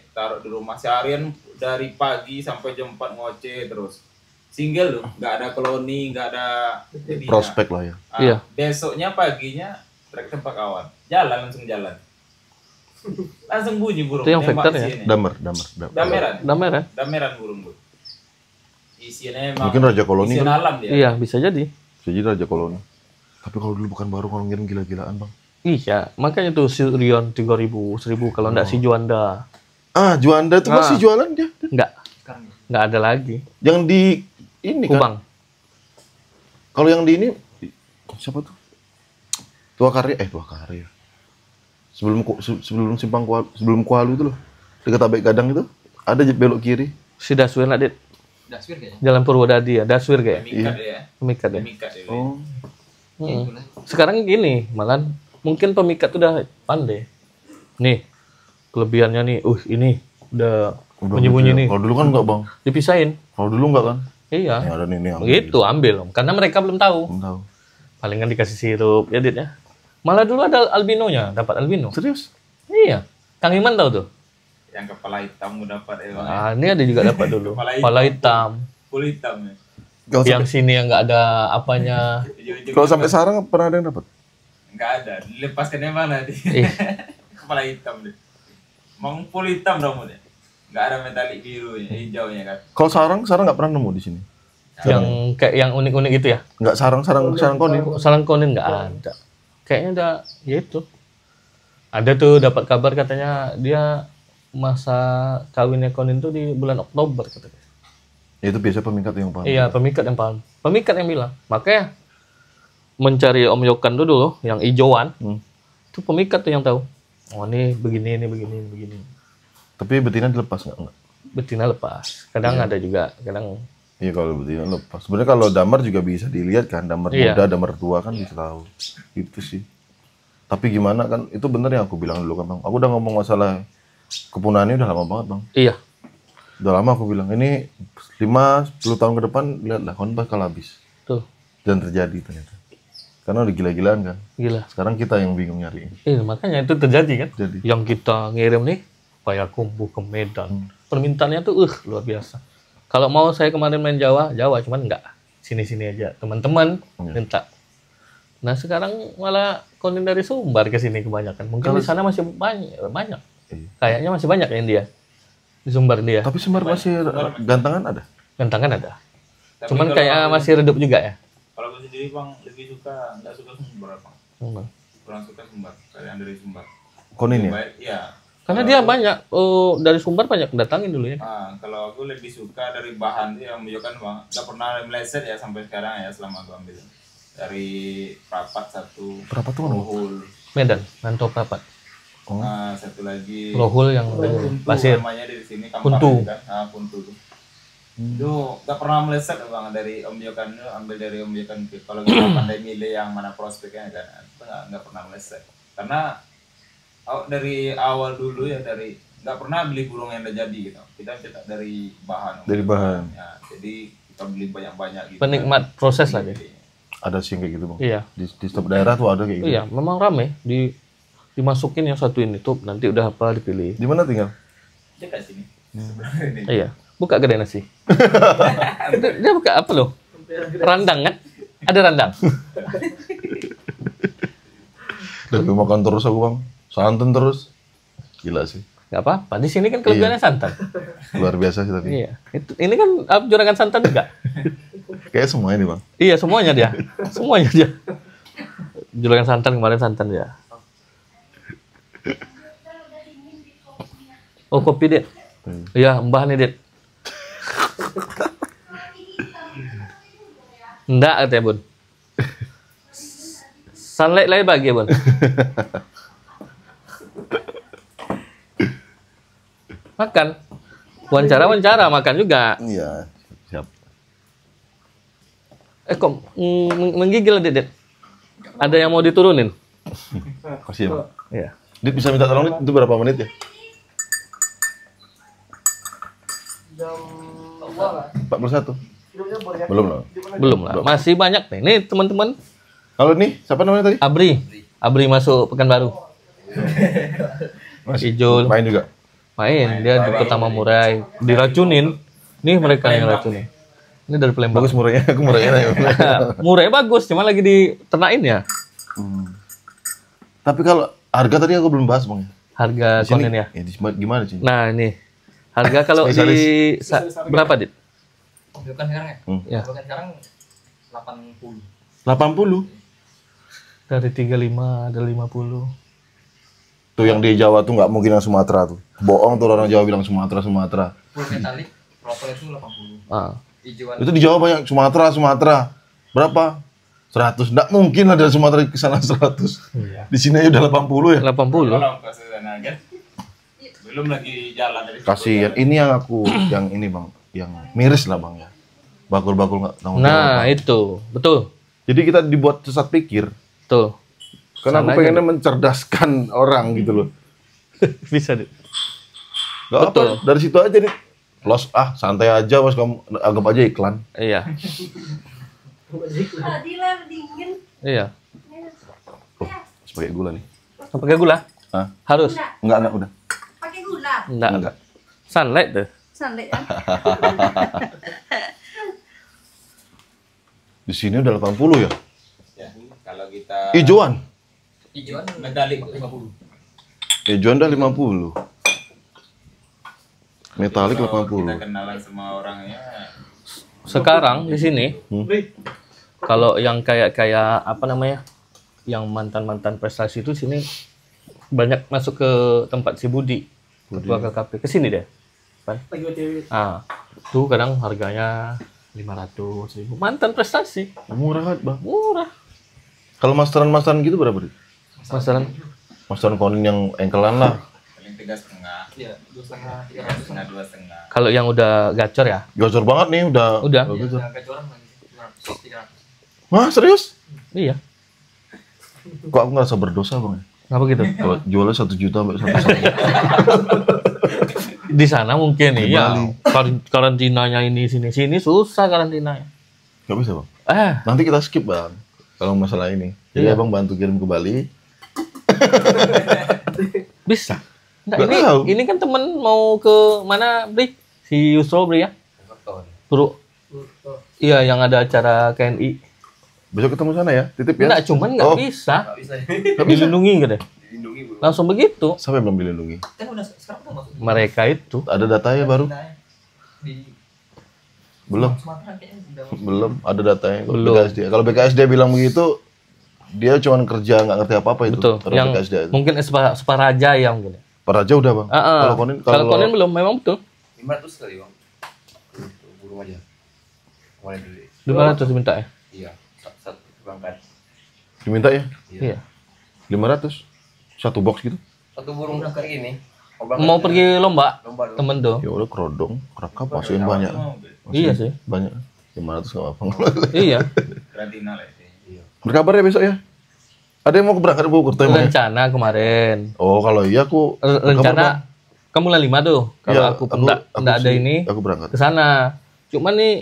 taruh di rumah seharian dari pagi sampai jam 4 ngoceh terus. Single loh, nggak ada koloni, nggak ada betina. Prospek lah ya. Iya. Besoknya paginya trek tempat kawan, langsung jalan. Langsung bunyi burung. Itu yang nembak vector ya? isinya. Damer. Dameran. Dameran. Dameran burung tuh. Isinya emang Mungkin raja koloni isian kan? alam dia. Iya, bisa jadi. Jadi raja koloni. Tapi kalau dulu bukan baru kalau ngirim gila-gilaan, Bang. Iya, makanya tuh si Rion 3.000, 1.000 kalau enggak si Juanda. Ah, Juanda itu masih jualan dia. Sekarang ya. Enggak ada lagi. Yang di ini kan. Kubang. Kalau yang di ini siapa tuh? Tua Karya. Sebelum simpang Kualu, sebelum Kualu itu loh. Dekat Abek Gadang itu ada belok kiri. Si Daswir Nadit. Daswir kayaknya. Jalan Purwodadi ya, Daswir kayak. Mikat ya. Pemikat ya. Mikat ya. Oh. Mm. Sekarang gini, malah mungkin pemikat udah pandai. Nih, kelebihannya nih, ini udah bunyi-bunyi gitu ya. nih. Kalau dulu kan enggak, Bang. Dipisahin. Kalau dulu enggak kan? Iya. Yang ada nih ambil. Begitu ambil Om. Karena mereka belum tahu. Belum tahu. Palingan dikasih sirup, ya Dit ya. Malah dulu ada albinonya, dapat albino. Serius? Iya. Kang Iman tahu tuh. Yang kepala hitam udah dapat ya. Bang, ya. Ah, ini ada juga dapat dulu. Kepala Kepala hitam. Kulit hitam ya. Kalau Yang sini yang nggak ada apanya. kalau sampai sekarang pernah ada yang dapat? Enggak ada. Dilepaskannya mana dia? Ih. Kepala hitam deh. Emang full hitam rambutnya. Enggak ada metalik birunya, hijaunya kan. Kalau sarang nggak pernah nemu di sini. Yang kayak yang unik-unik gitu ya. Nggak sarang konin. Salang konin nggak ada. Kayaknya udah ya itu. Ada tuh dapat kabar katanya dia masa kawinnya konin tuh di bulan Oktober katanya. Ya, itu biasa pemikat yang paham. Iya, pemikat yang paham. Pemikat yang bilang. Makanya mencari Om Yokan dulu yang hijauan. Itu pemikat tuh yang tahu. Oh, ini begini. Tapi betina dilepas nggak? Betina lepas. Kadang ada juga, kadang Iya, kalau betina lepas. Sebenarnya kalau damar juga bisa dilihat kan, damar Iya. muda, damar tua kan bisa tahu. Itu sih. Tapi gimana kan? Itu bener yang aku bilang dulu kan, Bang. Aku udah ngomong masalah kepunahannya udah lama banget, Bang. iya. Udah lama aku bilang, ini 5-10 tahun ke depan, lihatlah, kon bakal habis. Tuh, Dan terjadi ternyata. Karena udah gila-gilaan kan. gila. Sekarang kita yang bingung nyari. Iya, makanya itu terjadi kan. Jadi. Yang kita ngirim nih, Payakumbuh ke Medan. Permintaannya tuh luar biasa. Kalau mau saya kemarin main Jawa, cuman enggak. Sini-sini aja. Teman-teman minta. Nah, sekarang malah konin dari Sumbar ke sini kebanyakan. Mungkin di sana masih banyak. Iya. Kayaknya masih banyak yang dia. Di Sumbar dia. Tapi Sumbar masih gantangan ada? Gantangan ada. Tapi Cuman kalau kayak aku- masih redup juga ya. Kalau aku sendiri Bang lebih suka enggak suka Sumbar Bang. Kurang suka Sumbar, kalian dari Sumbar. Konin ya? Baik, iya. Karena dia banyak, dari Sumbar banyak datangin dulu ya. Kalau aku lebih suka dari bahan dia yang menunjukkan Bang, nggak pernah meleset ya sampai sekarang ya selama aku ambil. Dari Prapat satu, Prapat tuh mana? Rohul. Medan, Nanto Prapat. Satu lagi Rohul yang Kuntu pasir. namanya dari sini Kuntu. kan. Kuntu tuh. Itu nggak pernah meleset bang dari Om Jokan itu ambil dari Om Jokan itu. Kalau kita pandai milih yang mana prospeknya kan, itu nggak pernah meleset. Karena dari awal dulu ya dari nggak pernah beli burung yang udah jadi gitu. Kita cetak dari bahan. Dari bahan. Ya, jadi kita beli banyak-banyak gitu. Penikmat proses lah dia. Ada sih yang kayak gitu bang. Iya. Di setiap daerah tuh ada kayak gitu. Iya, memang rame dimasukin yang satu ini tuh nanti udah apa dipilih. Di mana tinggal? Dekat sini. Iya. Buka kedai nasi. Dia buka apa loh? Randang kan? Ada randang. Dari makan terus aku bang, santan terus, gila sih, Gak apa-apa. Di sini kan kelebihannya santan. luar biasa sih tapi. Iya. Ini kan juragan santan juga. Kayak semuanya nih bang. Iya, semuanya dia. Semuanya dia. Juragan santan kemarin santan dia. Oh, kopi, Dit. Iya, mbah nih, Dit. Enggak, katanya, Bun. Sunlight lain bagi, Bun. Makan. Wawancara, makan juga. Iya, siap. Kok menggigil, Dit? Ada yang mau diturunin? Kasih ya bang. Iya. Dit bisa minta tolong Dit, itu berapa menit ya? Jam 2 lah. 41? Hidupnya boleh ya? Belum loh. Belum lah. Masih banyak nih. Nih, teman-teman. Kalau nih, siapa namanya tadi? Abri masuk Pekanbaru. Ijul. Main juga? Main, dia di Pertama Murai. Diracunin. Nih mereka yang racunin. Ini dari Palembang. Bagus murahnya, aku murahnya. Murai bagus, cuma lagi diternain ya. Tapi kalau harga tadi aku belum bahas bang. Harga Di sini, konten ya. gimana sih? Nah, ini. Harga kalau di berapa, Dit? Om Jokan sekarang ya? Ya. Om Jokan sekarang 80. 80? Dari 35 ada 50. Tuh yang di Jawa tuh nggak mungkin yang Sumatera tuh. Bohong tuh orang Jawa bilang Sumatera. Full metalik, propel itu 80. Ah. Hijauan Itu di Jawa banyak Sumatera. Berapa? 100. Nggak mungkin lah dari Sumatera ke sana 100. Di sini aja udah 80 ya. 80. Kalau ke sana kan belum lagi jalan dari Kasihan. Ini yang yang ini bang, yang miris lah bang ya. Bakul-bakul nggak tanggung jawab. Nah, itu. Betul. Jadi kita dibuat sesat pikir. Betul. Karena aku Sana pengennya mencerdaskan orang gitu loh. Bisa, Dit. Gak Betul. apa, dari situ aja nih. Los, santai aja, bos, kamu anggap aja iklan. Iya. Dilar dingin. Iya. Sebagai gula nih. Pakai gula? Hah? Harus. Enggak udah. Pakai gula. Enggak. Sunlight tuh. Sunlight kan? Di sini udah 80 ya. ya, kalau kita Ijoan. hijauan metalik 50. Ijoan udah 50. Metalik kalau 80. kita kenalan sama orangnya Sekarang di sini kalau yang kayak apa namanya? Yang mantan prestasi itu sini banyak masuk ke tempat si Budi. Ketua KKP. Ke sini deh. Kan? Lagi OTW. Ah, tuh kadang harganya 500.000. Mantan prestasi. Murah kan, Bang? Murah. Kalau masteran gitu berapa, Dit? Masalah Masteran konin yang engkelan lah. paling 3,5 Iya, 2,5 3,5 300. 2,5 kalau yang udah gacor ya. Gacor banget nih, udah. Udah. Oh, gitu. Yang kecoran lagi 200 300. Wah, serius? Iya. Kok aku ngerasa berdosa, Bang? Kenapa gitu? Kalau jualnya 1 juta sampai 1,5. Di sana mungkin Di iya. Bali. Karantinanya ini sini susah karantinanya. Gak bisa, Bang. Eh, Nanti kita skip, Bang. Kalau masalah ini. Jadi Iya. Abang bantu kirim ke Bali. bisa. Nggak, Nggak tahu. ini kan temen mau ke mana, Bri? Si Yusro, Bri ya? Bro. Iya, yang ada acara KNI. Besok ketemu sana ya, titip ya. Enggak, cuman nggak Oh. bisa. Dilindungi gitu. Langsung begitu. Sampai belum dilindungi. Kan udah sekarang udah masuk Mereka itu. Ada datanya baru? di Belum. Sumatera kayaknya udah masuk. Belum, ada datanya. Belum. BKSD. Kalau BKSD bilang begitu, dia cuma kerja nggak ngerti apa-apa itu. Betul. Orang Yang BKSD itu. mungkin Separaja ya mungkin. Pak Raja udah, Bang. Kalau Konin, Kalau Konin belum, memang betul. 500 kali bang untuk burung aja kemarin dulu 500 diminta ya? iya satu berangkat diminta ya Iya. 500 satu box gitu. satu burung kayak gini mau pergi lomba Lomba dulu. temen tuh. Ya udah kerodong, kerap masukin banyak. Iya sih. Banyak. 500 nggak apa-apa. Iya. Karantina lah itu. Berkabar ya besok ya? Ada yang mau berangkat ke Bogor emang ya? Rencana kemarin. Oh kalau iya aku Rencana kamu bulan 5 tuh. Kalau Iya, aku enggak ada sih, ini aku berangkat. ke sana. Cuman nih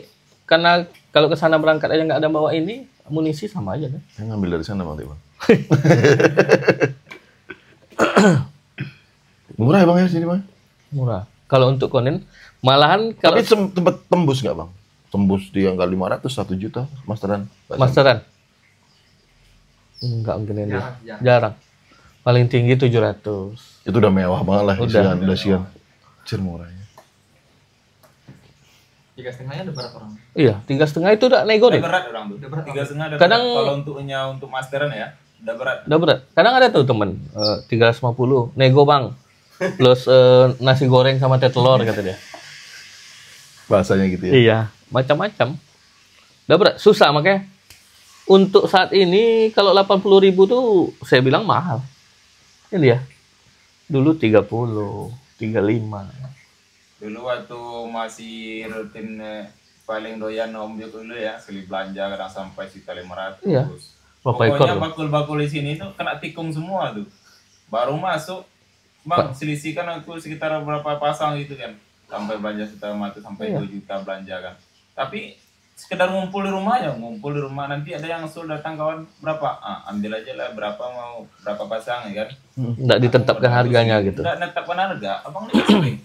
karena kalau ke sana berangkat aja nggak ada bawa ini amunisi sama aja kan. Saya ngambil dari sana Bang Bang. Murah ya Bang ya sini Bang? Murah. Kalau untuk konin malahan kalau Tapi tempat tembus nggak Bang? Tembus di angka 500, 1 juta masteran. masteran enggak mungkin ini. Jarang. Jarang. Paling tinggi 700. Itu udah mewah banget lah. Udah. Udah sian. Cir murahnya. 3,5-nya ada berapa orang? Iya, 3,5 itu udah nego Udah deh. berat orang tuh. Udah berat. 3,5 udah Kadang- berat. Kalau untuk masteran ya, udah berat. Udah berat. Kadang ada tuh temen 350 nego bang. Plus nasi goreng sama teh telur kata dia. Bahasanya gitu ya. Iya, macam-macam. Udah berat, susah makanya. Untuk saat ini kalau 80.000 tuh saya bilang mahal. Ini dia. Dulu 30, 35. Dulu waktu masih rutin paling doyan Om Yuk dulu ya, sekali belanja kadang sampai sekitar 500. Iya. Berapa ekor Pokoknya loh? bakul-bakul di sini tuh kena tikung semua tuh. Baru masuk, Bang, selisih kan aku sekitar berapa pasang gitu kan. Sampai belanja sekitar mati sampai Iya. 2 juta belanja kan. Tapi sekedar ngumpul di rumah aja, ngumpul di rumah nanti ada yang suruh datang kawan berapa? Ambil aja lah berapa mau berapa pasang ya kan. Nggak ditetapkan harganya gitu. Nggak netapkan harga, abang ini sering.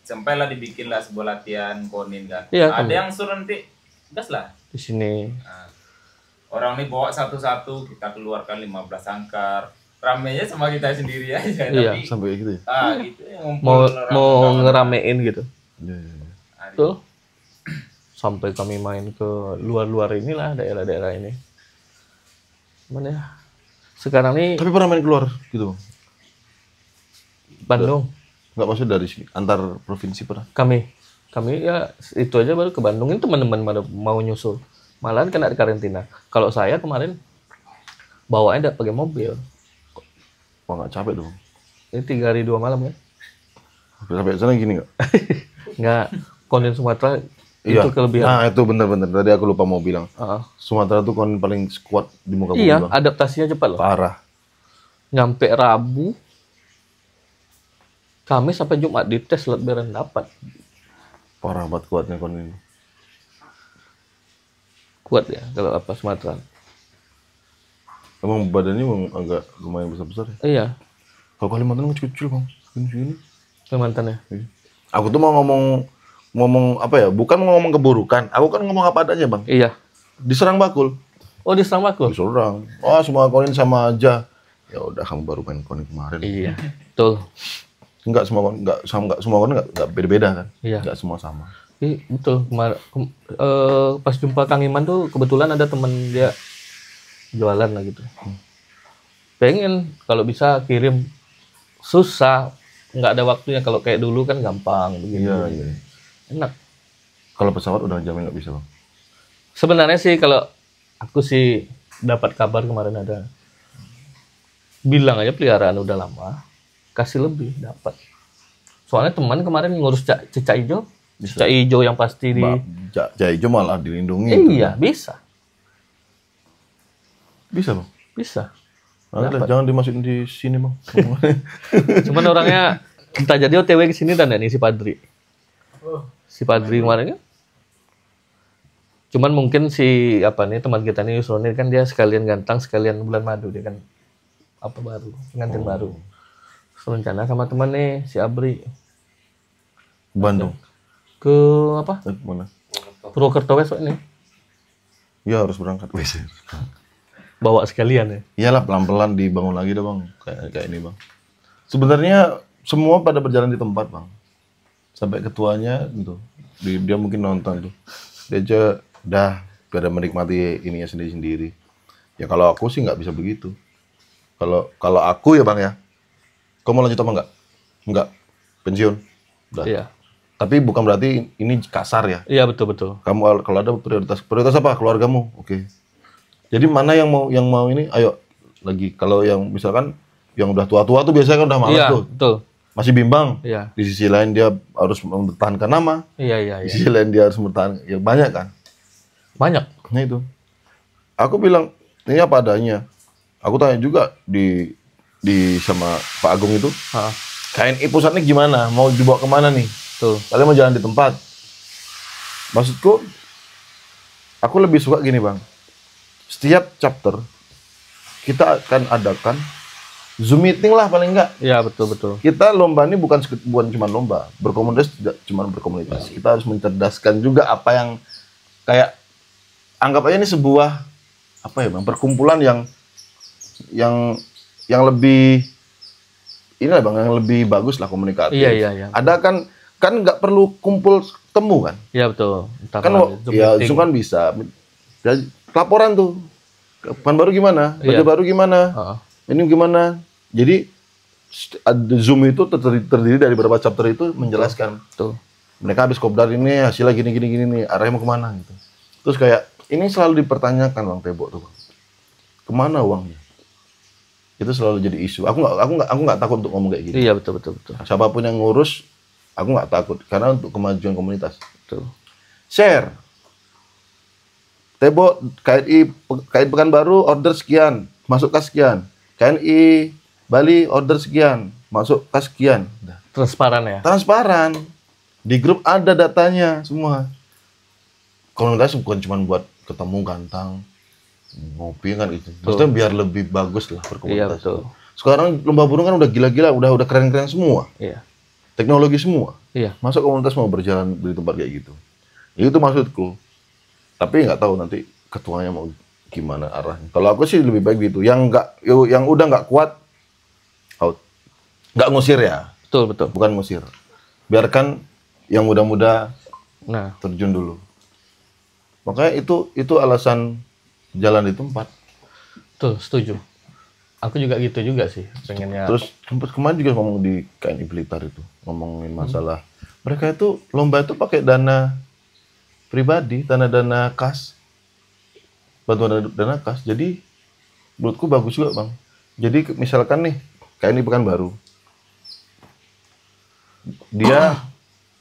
Sampailah dibikin lah sebuah latihan konin kan. Iya, Ada kan. yang suruh nanti gas lah. Di sini. Nah, orang ini bawa satu-satu, kita keluarkan 15 sangkar. Ramenya sama kita sendiri aja. Iya, Tapi, Sampai gitu ya. gitu ya, ngumpul Mau rame-rame. ngeramein gitu. Iya, iya, iya. Nah, Betul. Sampai kami main ke luar-luar inilah daerah-daerah ini. Cuman ya sekarang nih Tapi pernah main keluar gitu Bang? Bandung. Nggak maksudnya dari sini, antar provinsi pernah? Kami ya itu aja baru ke Bandung. Ini teman-teman pada mau nyusul. Malahan kena di karantina. Kalau saya kemarin bawaannya nggak pakai mobil. Wah nggak capek dong. Ini 3 hari 2 malam kan? Sampai sana gini nggak? Nggak konin Sumatera Iya. itu kelebihan. Nah itu bener-bener. Tadi aku lupa mau bilang. Heeh. Sumatera tuh kon paling kuat di muka bumi Iya, Bang. adaptasinya cepat loh. Parah. Nyampe Rabu, Kamis sampai Jumat di tes slot beren dapat. Parah banget kuatnya kon ini. Kuat ya kalau apa Sumatera. Emang badannya emang agak lumayan besar-besar ya. Iya, Kalau Kalimantan kan kecil-kecil Bang. Segini-segini. Kalimantan ya. Iya. Aku tuh mau ngomong apa ya? Bukan mau ngomong keburukan. Aku kan ngomong apa adanya Bang. Iya. Diserang bakul. Oh di Samaku. Diserang. Oh semua konin sama aja. Ya udah kamu baru main konin kemarin. Iya, betul. Enggak semua konin, enggak semua konin enggak beda-beda kan. Iya. Enggak semua sama. Iya, betul. Pas jumpa Kang Iman tuh kebetulan ada temen dia jualan lah gitu. Pengen kalau bisa kirim, susah, nggak ada waktunya. Kalau kayak dulu kan gampang begini. Iya, iya. Enak. Kalau pesawat udah jamin nggak bisa Bang. Sebenarnya sih kalau aku sih dapat kabar kemarin ada bilang aja peliharaan udah lama, kasih lebih dapat. Soalnya teman kemarin ngurus cicak hijau, cicak hijau yang pasti di Jaijo malah dilindungi. iya bisa Bisa Bang. bisa. Nah, jangan dimasukin di sini Bang. Cuman orangnya entah jadi OTW ke sini dan nih si Padri. Si Padri kemarin kan. Cuman mungkin si apa nih teman kita nih Yusron ini kan dia sekalian gantang sekalian bulan madu dia kan apa baru pengantin baru. Rencana sama teman nih si Abri Bandung. ke apa Mana? Purwokerto besok ini Ya harus berangkat. Wes. bawa sekalian ya. Iyalah pelan-pelan dibangun lagi deh Bang. Kayak ini Bang. Sebenarnya semua pada berjalan di tempat Bang. Sampai ketuanya gitu. Dia mungkin nonton tuh. Dia aja dah pada menikmati ininya sendiri-sendiri. Ya kalau aku sih nggak bisa begitu. Kalau aku ya Bang ya. Kamu mau lanjut apa enggak? Enggak. Pensiun. Udah. Iya. Tapi bukan berarti ini kasar ya. Iya betul. Kamu kalau ada prioritas apa? Keluargamu. Oke. Jadi mana yang mau ini? Ayo lagi. Kalau yang misalkan yang udah tua-tua tuh biasanya kan udah malas Iya tuh. betul. masih bimbang. Iya. Di sisi lain dia harus mempertahankan nama. Iya. Di sisi lain dia harus mempertahankan. Ya banyak kan. Banyak. Nah itu. Aku bilang ini apa adanya. Aku tanya juga di sama Pak Agung itu. Heeh. KNI pusatnya gimana? Mau dibawa kemana nih? Tuh. Kalian mau jalan di tempat? Maksudku, aku lebih suka gini bang. Setiap chapter kita akan adakan Zoom meeting lah paling enggak. Iya, betul. Kita lomba ini bukan cuma lomba, berkomunitas tidak cuma berkomunitas. Kita harus mencerdaskan juga apa yang kayak anggap aja ini sebuah apa ya bang, perkumpulan yang lebih ini lah bang, yang lebih bagus lah komunikatif. Iya. Ada kan nggak perlu kumpul temu kan? Iya, betul. Entah Kan melalui Zoom ya meeting. Zoom kan bisa. Ya, laporan tuh. Kapan baru gimana? Baju Iya. baru gimana? Heeh. Ini gimana? Jadi Zoom itu terdiri dari beberapa chapter itu menjelaskan. Tuh. Mereka habis kopdar ini hasilnya gini nih, arahnya mau kemana gitu. Terus kayak ini selalu dipertanyakan Bang Tebo tuh. Kemana uangnya? Itu selalu jadi isu. Aku nggak takut untuk ngomong kayak gitu. Iya, betul. Siapapun yang ngurus, aku nggak takut karena untuk kemajuan komunitas. Betul. Share. Tebo KNI Pekanbaru order sekian, masuk kas sekian. KNI Bali order sekian, masuk kas sekian. Transparan ya. Transparan. Di grup ada datanya semua. Komunitas bukan cuma buat ketemu gantang, ngopi kan gitu. Maksudnya biar lebih bagus lah Iya, berkomunitas. betul. Sekarang lomba burung kan udah gila-gila, udah keren-keren semua. Iya. Teknologi semua. Iya. Masa komunitas mau berjalan di tempat kayak gitu? Itu maksudku. Tapi nggak tahu nanti ketuanya mau gimana arahnya. Kalau aku sih lebih baik gitu. Yang udah nggak kuat, out. Nggak ngusir ya, Betul. bukan ngusir. Biarkan yang muda-muda Nah, terjun dulu. Makanya itu alasan jalan di tempat. tuh setuju. Aku juga gitu juga sih, pengennya. Terus kemarin juga ngomong di KNI Blitar itu, ngomongin masalah mereka itu lomba itu pakai dana pribadi, dana kas, bantuan dana kas. Jadi menurutku bagus juga bang. Jadi misalkan nih KNI Pekanbaru, dia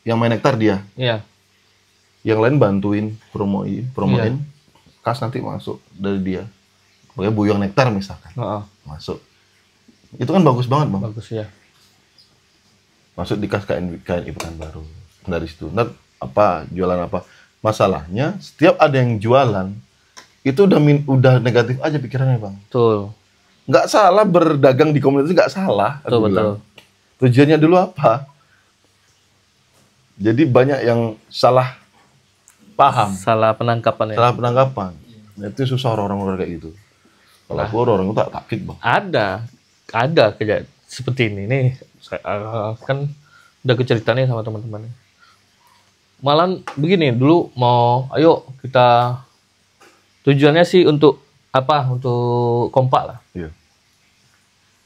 yang main nektar dia, Iya. yang lain bantuin promoin, Iya. kas nanti masuk dari dia. Pokoknya Buyong Nektar misalkan Heeh. masuk, itu kan bagus banget bang. Bagus ya. Masuk di kas KNI Pekanbaru dari situ. Ntar jualan apa? Masalahnya setiap ada yang jualan itu udah negatif aja pikirannya bang. Betul. Nggak salah berdagang di komunitas, nggak salah. aku Betul. bilang. Tujuannya dulu apa? Jadi banyak yang salah paham, Salah penangkapan ya. salah penangkapan. Nah, itu susah orang-orang kayak gitu. Kalau aku orang itu tak kick bang. Ada kayak seperti ini nih. Saya kan udah keceritain sama teman-teman. Malah begini, dulu ayo kita tujuannya sih untuk apa? Untuk kompak lah. Iya.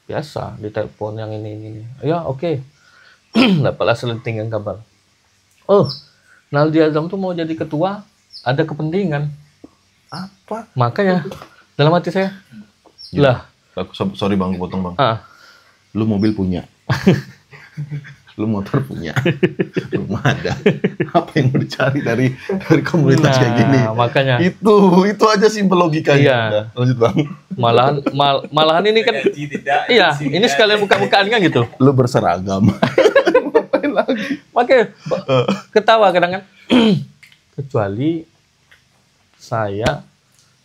Biasa di telepon yang ini. Ya oke. Dapatlah selentingan kabar. Oh, Naldi Azam tuh mau jadi ketua, ada kepentingan. Apa? Makanya dalam hati saya, lah, Sorry bang, potong bang. ah, Lu mobil punya, lu motor punya, rumah ada. Apa yang mau dicari dari komunitas kayak gini? makanya Itu aja simpel logikanya. Iya. Udah, lanjut bang. malahan ini kan, Gaji tidak. iya, sehingga ini sekalian buka-bukaan kan gitu. Lu berseragam. Makanya ketawa kadang kan, kecuali saya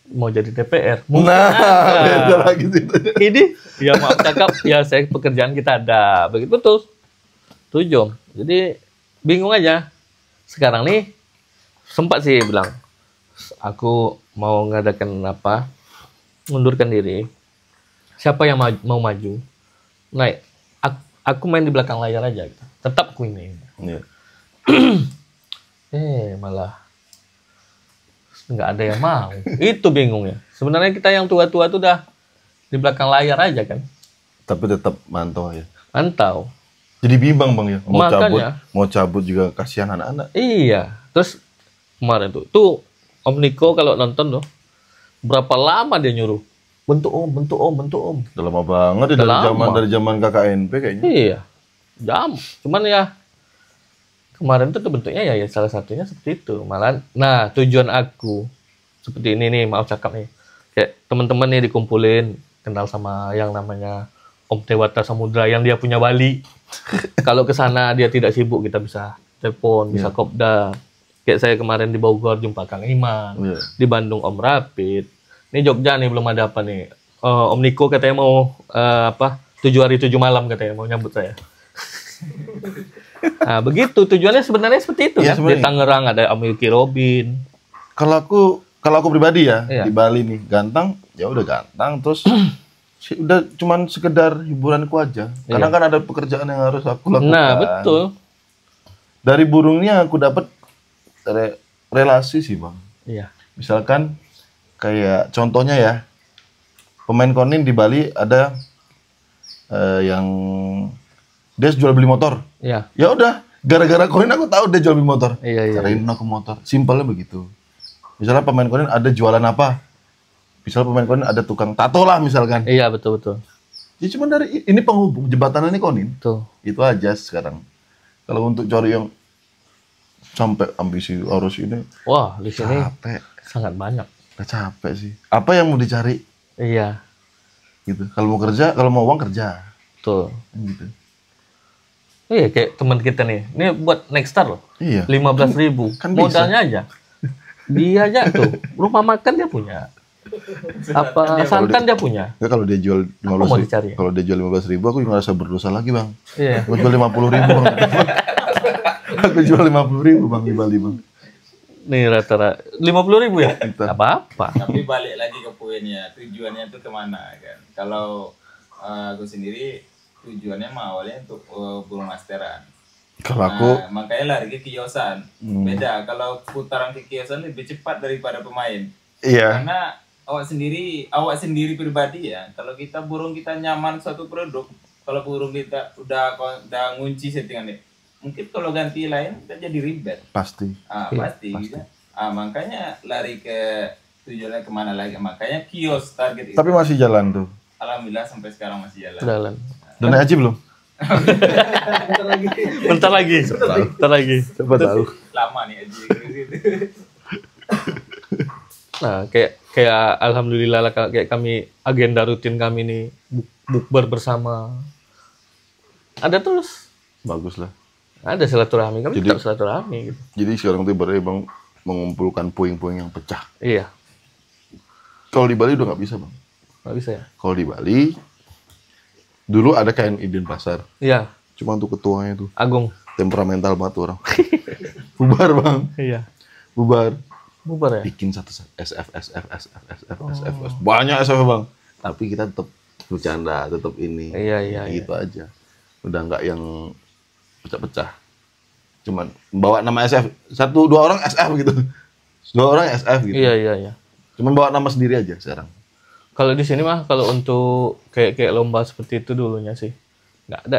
mau jadi DPR. Mungkin Nah, ada. beda lagi situ. Ini ya maaf cakap ya saya pekerjaan kita ada begitu betul 7. Jadi bingung aja sekarang nih. Sempat sih bilang aku mau ngadakan apa, mundurkan diri, siapa yang mau maju, nah aku main di belakang layar aja gitu. Tetap aku ini Iya. malah nggak ada yang mau. Itu bingungnya sebenarnya. Kita yang tua-tua tuh udah di belakang layar aja kan, Tapi tetap mantau ya. mantau. Jadi bimbang bang ya. Makanya. Mau cabut juga kasihan anak-anak. Iya, terus kemarin tuh Om Niko kalau nonton tuh berapa lama dia nyuruh bentuk om. Udah lama banget ya, Udah lama. dari zaman KKNP kayaknya. Iya, jam. Cuman ya kemarin tuh bentuknya ya salah satunya seperti itu. Malah, nah tujuan aku seperti ini nih, maaf cakap nih. Kayak teman-teman nih dikumpulin, kenal sama yang namanya Om Dewata Samudra yang dia punya Bali. Kalau ke sana dia tidak sibuk, kita bisa telepon, bisa kopdar. Kayak saya kemarin di Bogor jumpa Kang Iman, di Bandung Om Rapid. Ini Jogja nih belum ada apa nih. Om Niko katanya mau 7 hari 7 malam katanya mau nyambut saya. Nah, begitu tujuannya sebenarnya seperti itu Iya, kan. Di Tangerang ada Om Yuki Robin. Kalau aku pribadi ya, Iya. di Bali nih, gantang, ya udah gantang, terus udah cuman sekedar hiburanku aja. Karena kan ada pekerjaan yang harus aku lakukan. Nah, betul. Dari burungnya aku dapat relasi sih, Bang. Iya. Misalkan kayak contohnya ya, pemain konin di Bali ada yang dia jual beli motor. Iya. Ya udah, gara-gara konin aku tahu dia jual beli motor. Iya. Cariin aku motor. Simpelnya begitu. Misalnya pemain konin ada jualan apa? Misalnya pemain konin ada tukang tato lah misalkan. Iya, betul. Ya cuma dari ini penghubung jembatan ini konin. Tuh. Itu aja sekarang. Kalau untuk cari yang sampai ambisi harus ini Wah, di sini capek. sangat banyak. Udah capek sih. Apa yang mau dicari? Iya, Gitu. Kalau mau kerja, kalau mau uang kerja. betul. Gitu. Iya, kayak teman kita nih. Ini buat Nextstar loh. Iya. 15.000. Kan bisa. Modalnya aja. Dia aja tuh. Rumah makan dia punya. Apa santan dia punya. Enggak kalau dia jual Apa mau dicari? Kalau dia jual 15.000 aku nggak rasa berdosa lagi, Bang. Iya. Aku jual 50.000, Bang. Aku jual 50.000, Bang, di Bali, Bang. Nih rata-rata 50.000 ya? Entah. Nggak apa-apa. Tapi balik lagi ke poinnya, tujuannya itu kemana kan? Kalau aku sendiri tujuannya mah awalnya untuk burung masteran. Kalau aku Nah, makanya lari ke kiosan. Beda, kalau putaran ke kiosan lebih cepat daripada pemain. iya. Karena awak sendiri pribadi ya, kalau kita burung kita nyaman suatu produk, kalau burung kita udah ngunci settingannya, mungkin kalau ganti lain kita jadi ribet. Pasti. Pasti. Gitu. Makanya lari ke tujuannya kemana lagi, makanya kios target itu. Tapi masih jalan tuh. Alhamdulillah sampai sekarang masih jalan. Jalan. Udah naik haji belum? Bentar lagi. Coba tahu. Lama nih Aji. Nah, kayak alhamdulillah lah kayak kami agenda rutin kami nih bukber bersama. Ada terus. Bagus lah. Ada silaturahmi, kami Jadi- tetap silaturahmi gitu. Jadi sekarang tuh ibaratnya Bang mengumpulkan puing-puing yang pecah. Iya, Kalau di Bali udah nggak bisa, Bang. nggak bisa ya. Kalau di Bali dulu ada KNI Denpasar. Iya, Cuma untuk ketuanya tuh Agung. temperamental banget tuh orang. Bubar, Bang. Iya. Bubar. Bubar ya. Bikin satu SF. Banyak SF, Bang. Tapi kita tetap bercanda, tetap ini. Iya. Gitu aja. Udah nggak yang pecah-pecah. Cuman bawa nama SF, 1-2 orang SF gitu. 2 orang SF gitu. Iya. Cuman bawa nama sendiri aja sekarang. Kalau di sini mah kalau untuk kayak lomba seperti itu dulunya sih nggak ada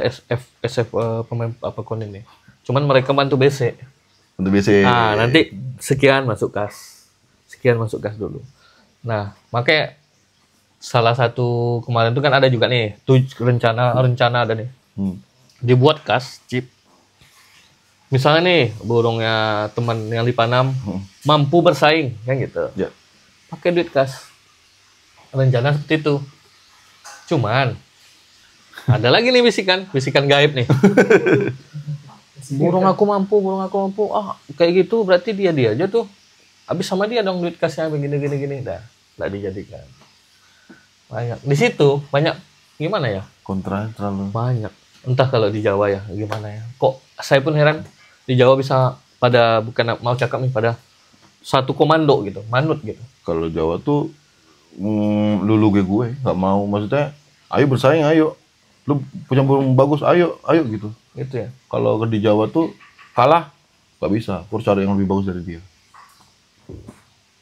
SF pemain apa kon ini. Cuman mereka bantu BC. Untuk BC. Nah, nanti sekian masuk kas. Sekian masuk kas dulu. Nah, makanya salah satu kemarin itu kan ada juga nih rencana ada nih. Dibuat kas chip. Misalnya nih burungnya teman yang di Panam mampu bersaing kan gitu. Ya. Pakai duit kas. Rencana seperti itu. Cuman ada lagi nih bisikan gaib nih. Burung aku mampu. Ah, kayak gitu berarti dia aja tuh. Habis sama dia dong duit kasnya begini. Dah, enggak dijadikan. Banyak. Di situ banyak gimana ya? Kontra terlalu. Banyak. Entah kalau di Jawa ya gimana ya. Kok saya pun heran di Jawa bisa pada bukan mau cakap nih pada satu komando gitu, manut gitu. Kalau Jawa tuh lulu gue nggak mau, maksudnya ayo bersaing, ayo lu punya burung bagus, ayo gitu. Gitu ya. Kalau di Jawa tuh kalah nggak bisa, harus cari yang lebih bagus dari dia.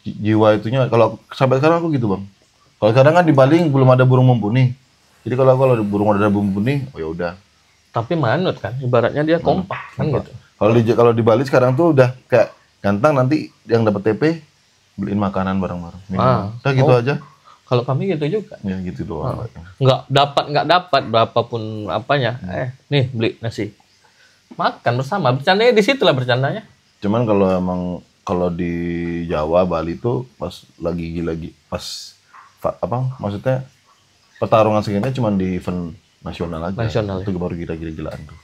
Jiwa itunya kalau sampai sekarang aku gitu, Bang. Kalau sekarang kan di Bali belum ada burung mumpuni, jadi kalau ada burung ada burung mumpuni, oh ya udah. Tapi manut kan, ibaratnya dia kompak kan gitu. Kalau di Bali sekarang tuh udah kayak gantang, nanti yang dapat TP beliin makanan bareng-bareng. Udah gitu aja. Kalau kami gitu juga. Ya gitu doang. Nggak dapat berapapun apanya. Nih beli nasi. Makan bersama. Bercandanya di situ lah bercandanya. Cuman kalau emang kalau di Jawa, Bali tuh pas lagi pas maksudnya pertarungan segini cuma di event nasional aja. Nasional, Itu baru gila-gilaan tuh.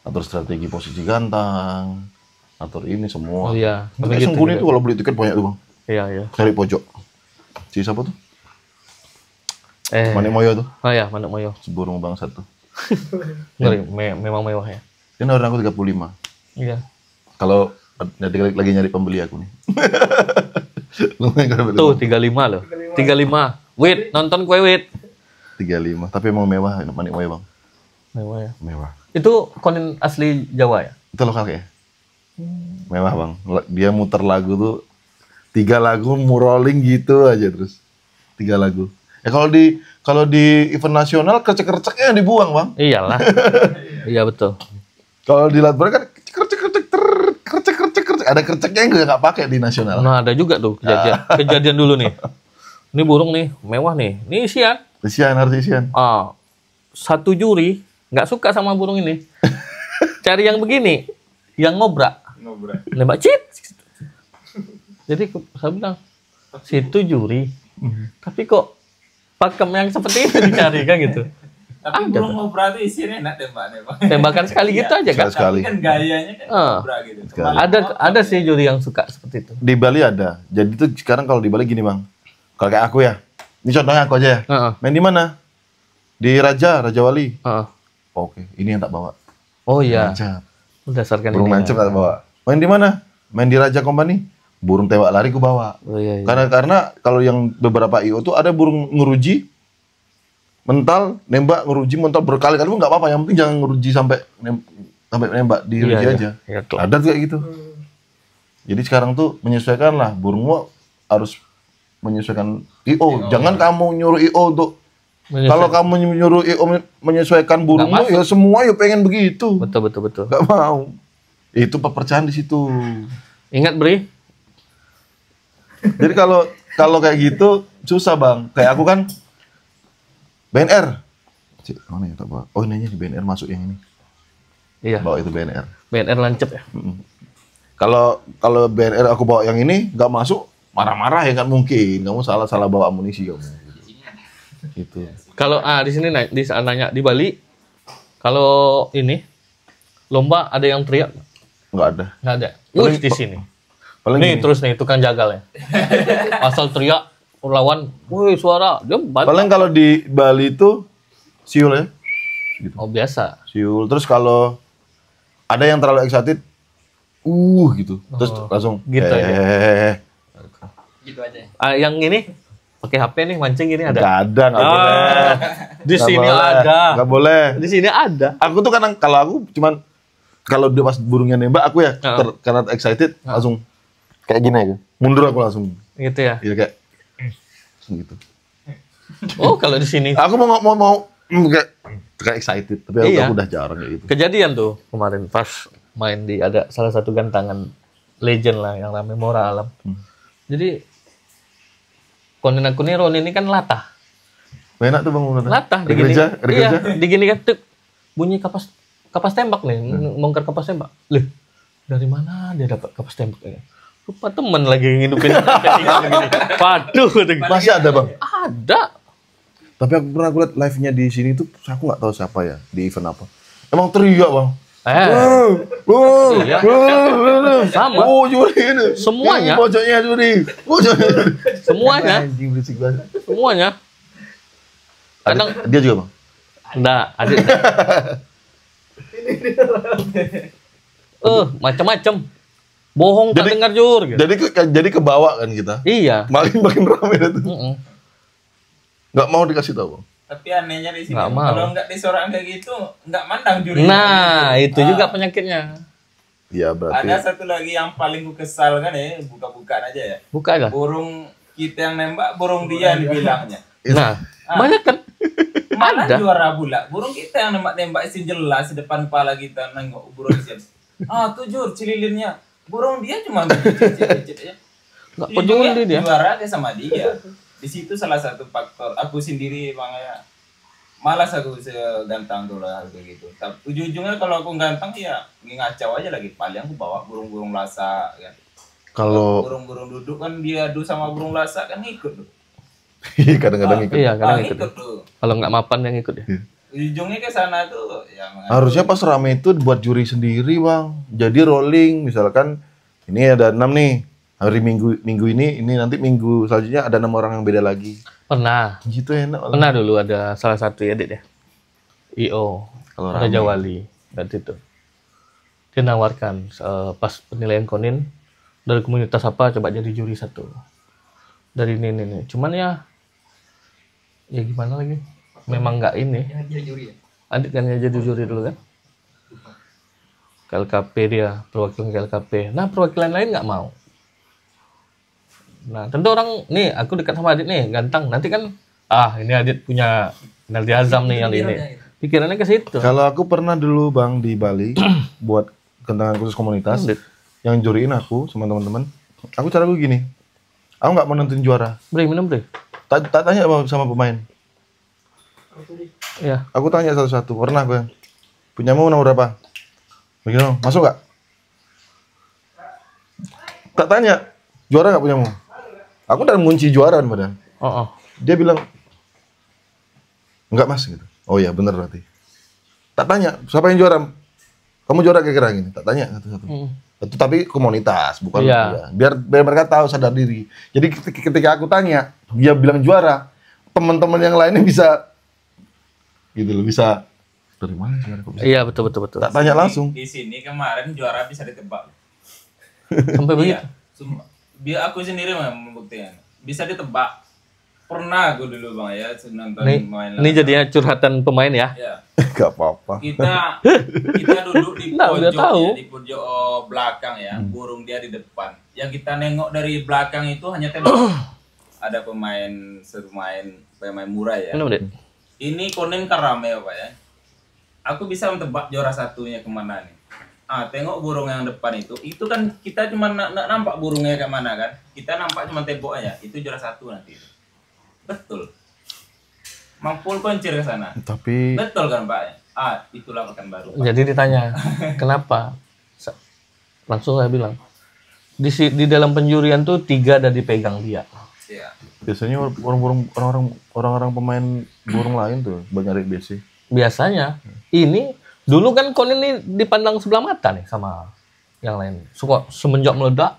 Atur strategi posisi gantang, atur ini semua. Oh iya. Kami Kayak gitu Sungkuni juga. tuh kalau beli tiket banyak tuh bang. Iya. Cari pojok. Si siapa tuh? Manik Oh Moyo tuh. ya, Manuk Moyo. Seburung bangsat tuh. Ngeri, memang mewah ya. Ini orang aku 35. Iya. Kalau lagi nyari pembeli aku nih. Lumayan kalau beli. Tuh 35 loh. 35. Wait, nonton kue wait. 35. Tapi emang mewah Manik Moyo bang. Mewah ya. Mewah. Itu konin asli Jawa ya? Itu lokal kayak. Mewah bang. Dia muter lagu tuh 3 lagu rolling gitu aja terus. 3 lagu. Ya kalau di event nasional kercek-kerceknya yang dibuang bang. Iyalah. Iya betul. Kalau di Latbar kan kercek. Ada kerceknya yang nggak pakai di nasional. Nah ada juga tuh kejadian dulu nih. Ini burung nih, mewah nih. Ini isian. Isian harus isian. Satu juri nggak suka sama burung ini. Cari yang begini, yang ngobrak. Nembak cit. Jadi saya bilang, situ juri. Tapi kok pakem yang seperti itu dicari kan gitu. Tapi burung ngobra itu isinya enak tembak. Tembakan sekali gitu aja kan. Sekali. Tapi kan gayanya kan ngobra gitu. Sekali. Ada sih juri yang suka seperti itu. Di Bali ada. Jadi tuh sekarang kalau di Bali gini bang. Kalau kayak aku ya. Ini contohnya aku aja ya. Main di mana? Di Raja Wali. Oke, ini yang tak bawa. Oh iya. Nancap. Berdasarkan Burung ini. nancap tak bawa. Main di mana? Main di Raja Company. Burung tembak lari ku bawa. Oh iya. Karena kalau yang beberapa IO tuh ada burung ngeruji, mental, nembak, ngeruji, mental berkali-kali pun nggak apa-apa. Yang penting jangan ngeruji sampai nembak di ruji aja. Iya, tuh. Ada tuh kayak gitu. Jadi sekarang tuh menyesuaikan lah. Burungmu harus menyesuaikan IO. Jangan kamu nyuruh IO untuk kalau kamu nyuruh IO menyesuaikan burungmu, ya semua ya pengen begitu. Betul. Gak mau. Itu pepercayaan di situ. Ingat Bri? Jadi kalau kayak gitu susah bang. Kayak aku kan BNR. Cik, mana ya tak bawa? Oh ini aja di BNR masuk yang ini. Iya. Bawa itu BNR. BNR lancep ya. Kalau BNR aku bawa yang ini nggak masuk, marah-marah ya kan mungkin. Kamu salah bawa amunisi kamu. Gitu. Kalau di sini nanya di Bali, kalau ini lomba ada yang teriak? Nggak ada. Nggak ada. Paling- Di sini. Paling Nih gini, terus nih tukang jagal ya. Asal teriak lawan, woi suara, dia bantah. paling kalau di Bali itu siul ya. Gitu. Oh biasa. Siul. Terus kalau ada yang terlalu excited, gitu. Terus langsung gitu aja. Gitu aja. Yang ini pakai HP nih mancing ini ada. Nggak ada, nggak boleh. Di Nggak sini boleh. ada. Nggak boleh. Di sini ada. Aku tuh kadang kalau aku cuman kalau dia pas burungnya nembak aku ya karena excited langsung kayak gini aja. Mundur aku langsung. Gitu ya. Iya kayak langsung gitu. Oh kalau di sini Aku mau kayak excited tapi Iya. aku udah jarang kayak gitu. kejadian tuh kemarin pas main di ada salah satu gantangan legend lah yang namanya Mora Alam. Jadi konten aku nih Ron ini kan latah. Enak tuh bang. Latah Ada gereja, ada Iya, gereja. digini kan tuk, bunyi kapas tembak nih, bongkar kapas tembak. Lih, dari mana dia dapat kapas tembak ya? Lupa temen lagi ngidupin tinggal begini. Waduh, Masih ada bang. ada. Tapi aku pernah lihat live-nya di sini tuh aku nggak tahu siapa ya di event apa. Emang teriak bang. Iya. Sama. Oh juri ini. Semuanya. Ini pojoknya juri. Pojoknya juri. Semuanya, Anjing berisik banget. semuanya. Kadang Dia juga bang. enggak, ada. Macam-macam. Bohong tak Jadi- dengar jur gitu. Jadi kebawa kan kita. Iya. Makin ramai itu. Mm-mm. Nggak mau dikasih tahu bang. Tapi anehnya di sini Nggak mau. kalau nggak disorang kayak gitu nggak mandang juri. Nah, itu juga penyakitnya. Iya berarti. Ada satu lagi yang paling ku kesal kan ya, buka-bukaan aja ya. Buka lah. Burung kita yang nembak, burung dia dibilangnya. Nah, banyak kan? Malah Ada. juara pula. Burung kita yang nembak-nembak sih jelas di depan kepala kita nengok burung siap. Tuh Jur, cililinnya. Burung dia cuma cicit aja. Nggak peduli dia. Juara aja sama dia. Di situ salah satu faktor aku sendiri makanya malas aku segantang tuh lah kayak gitu. Tapi ujung-ujungnya kalau aku gantang ya ngacau aja lagi. Paling aku bawa burung-burung lasa kan. Kalau Burung-burung duduk kan dia adu sama burung lasa kan ngikut tuh. kadang-kadang ikut. Iya, kadang ikut. tuh. Kalau nggak mapan yang ikut ya. Ujungnya ke sana tuh ya Harusnya pas rame itu buat juri sendiri, Bang. Jadi rolling, misalkan ini ada 6 nih. Hari minggu ini nanti minggu selanjutnya ada 6 orang yang beda lagi. Pernah. Gitu enak. Pernah dulu ada salah satu ya, Dit ya. IO, Kalau Raja rame. Wali, waktu itu. Dia nawarkan pas penilaian Konin dari komunitas apa coba jadi juri satu. Dari ini. Cuman ya gimana lagi? Memang nggak ini. Yang dia juri ya. Adit kan yang jadi juri dulu kan. KLKP dia, perwakilan KLKP. Nah perwakilan lain nggak mau. Nah tentu orang, nih aku dekat sama Adit nih, gantang. Nanti kan, ini Adit punya Naldi Azam nih yang ini. Pikirannya ke situ. Kalau aku pernah dulu, Bang, di Bali buat kentangan khusus komunitas. Adit. Yang juriin aku sama teman-teman. Aku cara gue gini. Aku nggak mau nentuin juara. Bre, minum Bre. Tak tanya sama pemain. Iya. Aku tanya satu-satu. Pernah gue. Punyamu nomor berapa? Begini, masuk nggak? Tak tanya. Juara nggak punyamu? Aku udah ngunci juara padahal. Oh. Dia bilang, enggak mas. Gitu. Oh iya bener berarti. Tak tanya, siapa yang juara? Kamu juara kira-kira gini. Tak tanya satu-satu. Itu tapi komunitas, bukan Iya. dia. Biar mereka tahu sadar diri. Jadi ketika aku tanya, dia bilang juara, teman-teman yang lainnya bisa gitu loh, bisa dari mana juara kok bisa? Iya betul. Tak tanya langsung. Di sini kemarin juara bisa ditebak. Sampai begitu. Iya, sumpah. Biar aku sendiri mah membuktikan. Bisa ditebak. Pernah aku dulu Bang ya nonton main Ini jadinya curhatan pemain ya. Ya. Gak apa-apa. Kita duduk di Nah, udah pojok tahu. ya, di pojok belakang ya, burung dia di depan. Yang kita nengok dari belakang itu hanya tembok. Ada pemain murah ya. Minum Dit. Ini Konin kan rame Pak ya. Aku bisa mentebak juara satunya kemana nih. Tengok burung yang depan itu kan kita cuma nampak burungnya ke mana kan. Kita nampak cuma tembok aja. Itu juara satu nanti. Betul. Mampul koncir ke sana. Tapi Betul kan Pak? Itulah Pekanbaru. Pak. Jadi ditanya, kenapa? Langsung saya bilang, di dalam penjurian tuh 3 ada dipegang dia. Iya. biasanya orang-orang pemain burung lain tuh buat nyari BC. Biasanya, ini dulu kan Konin ini dipandang sebelah mata nih sama yang lain. Suka semenjak meledak,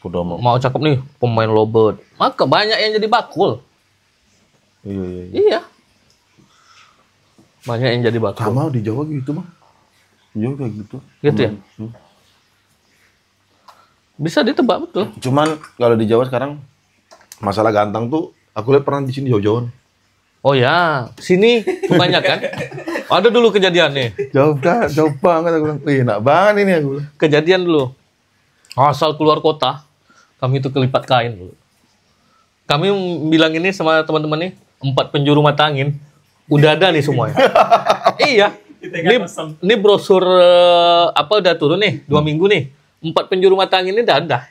Udah mau. mau cakep nih pemain lowbird, maka banyak yang jadi bakul. Iya. Iya. Banyak yang jadi bakul. Sama di Jawa gitu bang. Iya kayak gitu. Gitu ya? Bisa ditebak betul. Cuman kalau di Jawa sekarang masalah gantang tuh aku lihat pernah di sini jauh-jauhan. Oh ya, sini kebanyakan. Ada dulu kejadian nih. Jauh banget aku bilang. Wih, enak banget ini aku bilang. Kejadian dulu. Asal keluar kota, kami itu kelipat kain dulu. Kami bilang ini sama teman-teman nih, 4 penjuru mata angin. Udah ada nih semuanya. Iya. Ini brosur udah turun nih, 2 minggu nih. 4 penjuru mata angin ini udah ada.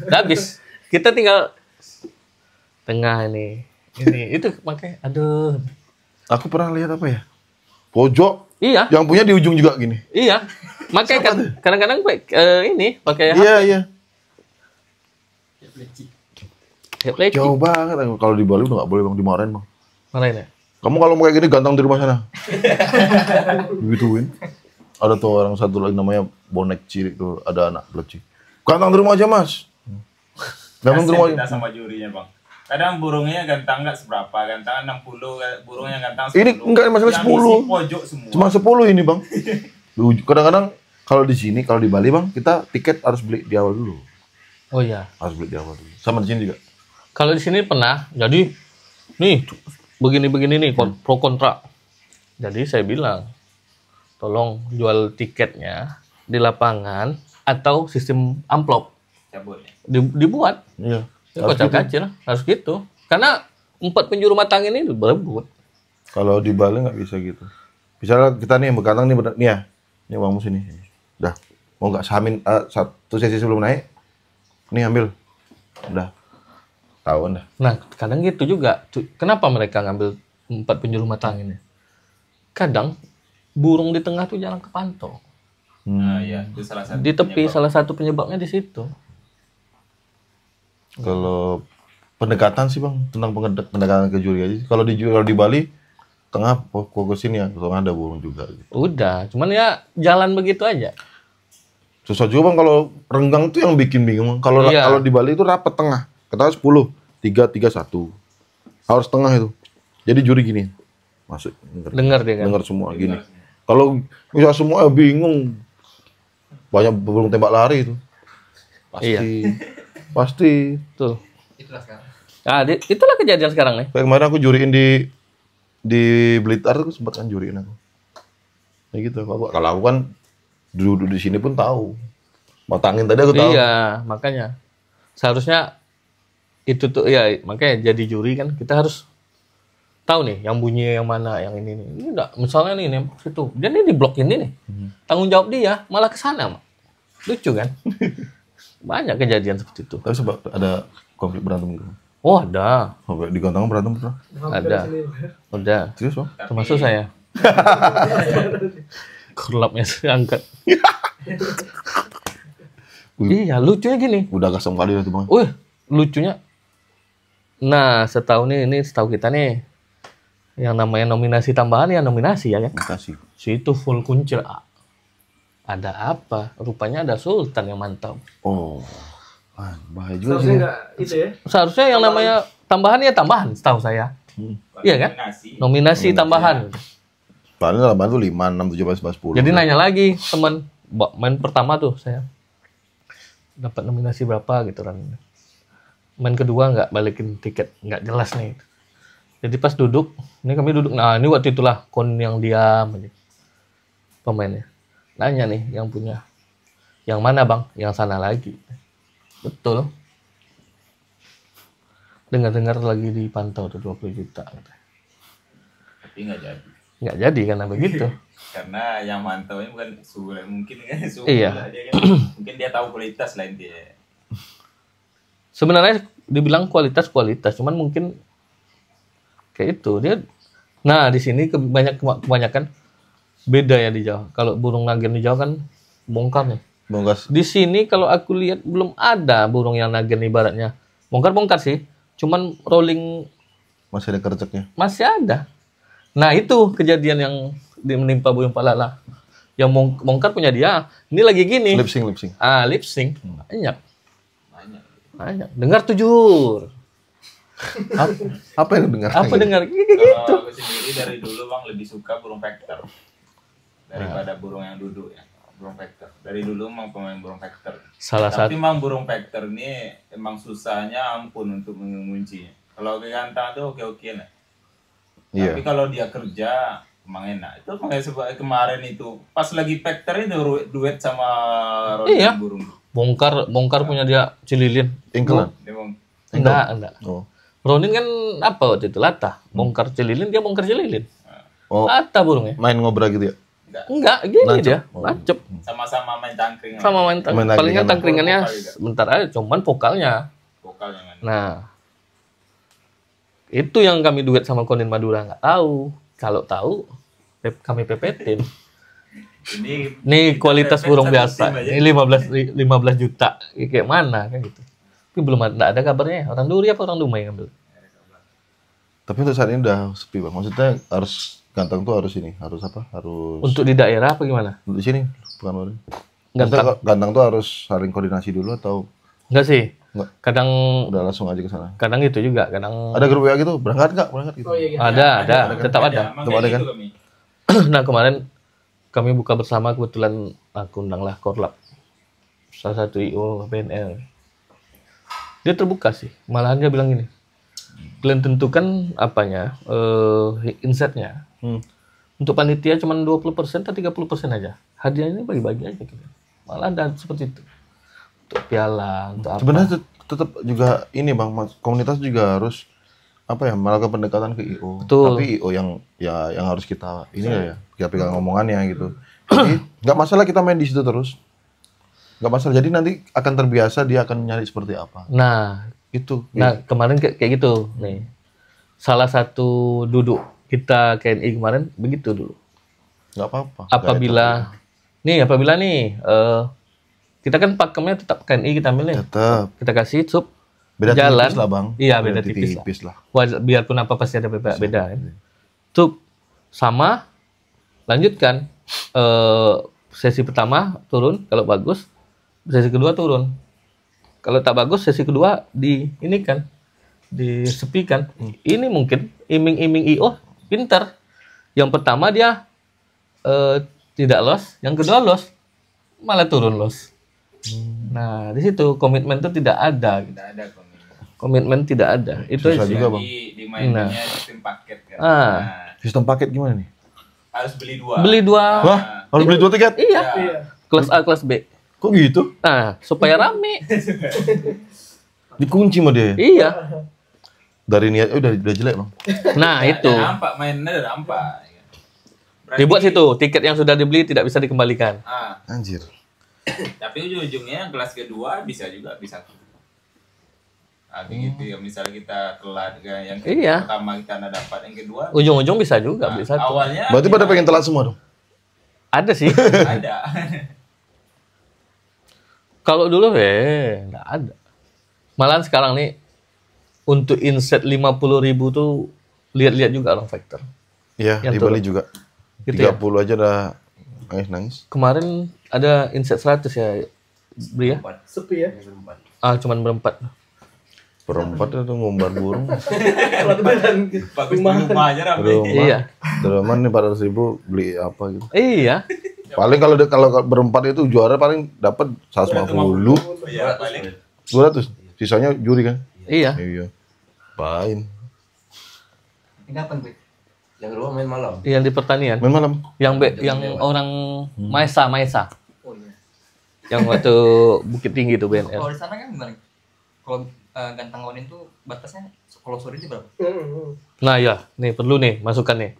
Udah habis. Kita tinggal tengah ini. Ini itu makanya aduh. Aku pernah lihat apa ya? Pojok. Iya. Yang punya di ujung juga gini. Iya. Makanya kan kadang-kadang ini pakai Iya. hep leci. Jauh banget. Kalau di Bali udah nggak boleh bang, dimarahin bang. Mana ini? Kamu kalau mau kayak gini gantang di rumah sana. Digituin. Ada tuh orang satu lagi namanya bonek cilik tuh, ada anak peleci. Gantang di rumah aja mas. Gantang di rumah Kita aja. sama jurinya Bang. Kadang burungnya gantang nggak seberapa, gantang 60, burungnya gantang 10. Ini enggak masalah Yang 10. isi pojok semua. Cuma 10 ini bang. Kadang-kadang kalau di sini, kalau di Bali bang, kita tiket harus beli di awal dulu. Oh iya. Harus beli di awal dulu. Sama di sini juga. Kalau di sini pernah, jadi nih begini-begini nih pro kontra. Jadi saya bilang, tolong jual tiketnya di lapangan atau sistem amplop Cabut. dibuat. Iya. Kocak kacir harus gitu. Karena 4 penjuru mata angin ini berebut. Kalau di Bali nggak bisa gitu. Misalnya kita nih yang bergantang nih, nih ya, ini uangmu sini. Udah, mau nggak samin satu sesi sebelum naik? Nih ambil, udah. Tahu dah. Nah, kadang gitu juga. Kenapa mereka ngambil 4 penjuru matang ini? Kadang burung di tengah tuh jarang kepantau. Nah, iya, itu salah satu Di tepi penyebab. salah satu penyebabnya di situ. Kalau pendekatan sih bang, tentang pendekatan ke juri aja. Kalau di Bali, tengah fokusin ya, tengah ada burung juga. Gitu. Udah, cuman ya jalan begitu aja. Susah juga bang kalau renggang tuh yang bikin bingung. Kalau Iya. kalau di Bali itu rapat tengah, kata 10, 3, 3, 1. Harus tengah itu. Jadi juri gini, masuk Dengar dia kan. dengar semua gini. Kalau bisa semua bingung, banyak burung tembak lari itu. Pasti, Iya. pasti. Tuh. Itulah sekarang. Nah, itulah kejadian sekarang nih. Kayak kemarin aku juriin di Blitar tuh sempat kan juriin aku. Ya gitu. Kalau aku kan duduk di sini pun tahu. Matangin tadi aku tahu. Iya, makanya seharusnya itu tuh ya makanya jadi juri kan kita harus tahu nih yang bunyi yang mana, yang ini nih. Ini enggak, misalnya nih nembak situ. Dia nih di blok ini nih. Tanggung jawab dia malah ke sana, Mak. Lucu kan? Banyak kejadian seperti itu. Tapi sebab ada konflik berantem gitu. Oh, ada. Sampai di Gontang berantem pernah. Ada. Udah. Serius bang? Termasuk saya. Kurlapnya saya angkat. Iya, lucunya gini. Udah kasam kali itu bang. Wih, lucunya. Nah, setahu kita nih, yang namanya nominasi tambahan ya nominasi ya kan. Makasih. Situ full kuncir. Ada apa? Rupanya ada Sultan yang mantau. Oh. Ah, bahaya juga Seharusnya sih. nggak itu ya. Seharusnya yang namanya tambahan ya tambahan, setahu saya. Iya kan? Nominasi tambahan. Paling dalam bantu 5, 6, 7, 8, 10. Jadi nanya lagi teman, main pertama tuh saya dapat nominasi berapa gitu kan. Main kedua nggak balikin tiket, nggak jelas nih. Jadi pas duduk, ini kami duduk, nah ini waktu itulah kon yang diam aja. Pemainnya. Nanya nih yang punya. Yang mana bang? Yang sana lagi. Betul. Dengar-dengar lagi dipantau tuh 20 juta. Tapi nggak jadi. Nggak jadi karena begitu. Karena yang mantaunya bukan Sule, mungkin kan Sule Iya. aja kan. Mungkin dia tahu kualitas lain dia. Sebenarnya dibilang kualitas, cuman mungkin kayak itu dia. Nah di sini kebanyakan beda ya di Jawa. Kalau burung nagen di Jawa kan bongkar nih. Bongkas. Di sini kalau aku lihat belum ada burung yang nagen ibaratnya bongkar sih. Cuman rolling Masih ada kerceknya. masih ada. Nah itu kejadian yang menimpa burung palala. Yang bongkar punya dia. Ini lagi gini. Lip sync. Lip sync banyak. Dengar tujur. Apa yang dengar? Apa dengar kayak gitu? Kalau aku sendiri dari dulu bang lebih suka burung vector daripada burung yang duduk ya. Burung vector. Dari dulu emang pemain burung vector. Salah Tapi satu. emang burung vector ini emang susahnya ampun untuk menguncinya. Kalau ke gantang tuh oke lah. Iya. Tapi kalau dia kerja emang enak. Itu makanya kemarin itu pas lagi vector itu duet sama Rodin Iya. burung. Bongkar punya dia Cililin. Ingkelan. Dia emang Enggak. Oh. Ronin kan apa waktu itu latah. Bongkar Cililin, dia bongkar Cililin. Oh, Latah burungnya. main ngobrol gitu ya. Enggak, gini Nancep. dia. Oh. Nancep. sama-sama main tangkring. Sama main Main lagi palingan sama- tangkringannya Vokal juga. sebentar aja, cuman vokalnya. Vokalnya kan. Nah, itu yang kami duet sama Konin Madura nggak tahu. Kalau tahu, kami pepetin. Ini kualitas burung biasa. Ini 15 juta. Kayak mana kan gitu. Tapi belum ada kabarnya. Orang Duri apa orang Dumai ngambil? Tapi untuk saat ini udah sepi bang. Maksudnya harus gantang tuh harus ini, harus apa? Harus Untuk di daerah apa gimana? untuk di sini bukan luar. Gantang. Gantang tuh harus saling koordinasi dulu atau Enggak sih. Enggak. Kadang udah langsung aja ke sana. kadang itu juga, kadang Ada grup WA gitu, berangkat nggak? Berangkat gitu. Oh iya gitu. ada, tetap ada. Emang Tetap ada kayak kan? gitu kami. Nah, kemarin kami buka bersama, kebetulan aku undanglah Korlap. Salah satu IO BNL. Dia terbuka sih. Malahan dia bilang gini. Kalian tentukan apanya? Insetnya. Untuk panitia cuma 20% atau 30% aja. Hadiahnya bagi-bagi aja gitu. Malah ada seperti itu. Untuk piala, untuk apa. Sebenarnya tetap juga ini bang, komunitas juga harus apa ya melakukan pendekatan ke IO. Betul. Tapi IO yang harus kita ini ya kita pegang ngomongannya gitu. Jadi nggak masalah kita main di situ terus. Nggak masalah. Jadi nanti akan terbiasa dia akan nyari seperti apa. Nah, Itu. Nah, kemarin kayak gitu nih. Salah satu duduk kita KNI kemarin begitu dulu. Nggak apa-apa. Apabila nih kita kan pakemnya tetap KNI kita ambil nih. Tetap. Kita kasih sub Beda jalan. tipis lah, Bang. Iya, beda tipis lah. Biarpun apa pasti ada beda kan. Sub sama lanjutkan sesi pertama turun kalau bagus, sesi kedua turun. Kalau tak bagus sesi kedua disepikan. Ini mungkin iming-iming IO pintar. Yang pertama dia tidak los, yang kedua los, malah turun los. Nah, di situ komitmen itu tidak ada. Tidak ada komitmen. Komitmen tidak ada. Itu Susah aja. juga, Bang. Di mainannya sistem paket kan. Ah. Sistem paket gimana nih? Harus beli 2. Beli 2. Wah, harus beli 2 tiket? Iya. Iya. Kelas A, kelas B. Kok gitu? Nah, supaya rame. Dikunci sama dia. Iya. Dari niat udah jelek, Bang. Nah, itu. Nampak mainnya udah nampak. Berarti- Dibuat situ, tiket yang sudah dibeli tidak bisa dikembalikan. Ah, Anjir. tapi ujung-ujungnya kelas kedua bisa juga bisa. Gitu ya, misalnya kita telat kan, yang Iya. pertama kita nggak dapat, yang kedua Ujung-ujung bisa juga beli satu. awalnya Berarti pada pengen telat semua dong? Ada sih. ada. Kalau dulu nggak ada. Malahan sekarang nih untuk inset 50.000 tuh lihat-lihat juga orang factor. Iya, Yang di Bali juga. Gitu 30 aja udah nangis. Kemarin ada inset 100 ya, beli ya? Sepi ya. Cuman berempat. Berempat itu ngumbar burung. Alat badan Bagus di rumah aja rame. Rumah. Iya. Teman nih 400.000 beli apa gitu. Iya. Paling kalau berempat itu juara paling dapat 150, Iya, paling 200. Sisanya juri kan? Iya. Iya. Pain. Ini kapan, Bek? Yang kedua main malam. Yang di pertanian. Main malam. Yang orang Maesa. Oh iya. Yang waktu Bukit Tinggi tuh BNR. Kalau di sana kan gimana? Kalau Gantang Wonin tuh batasnya kalau sore itu berapa? Nah ya, nih perlu nih masukan nih.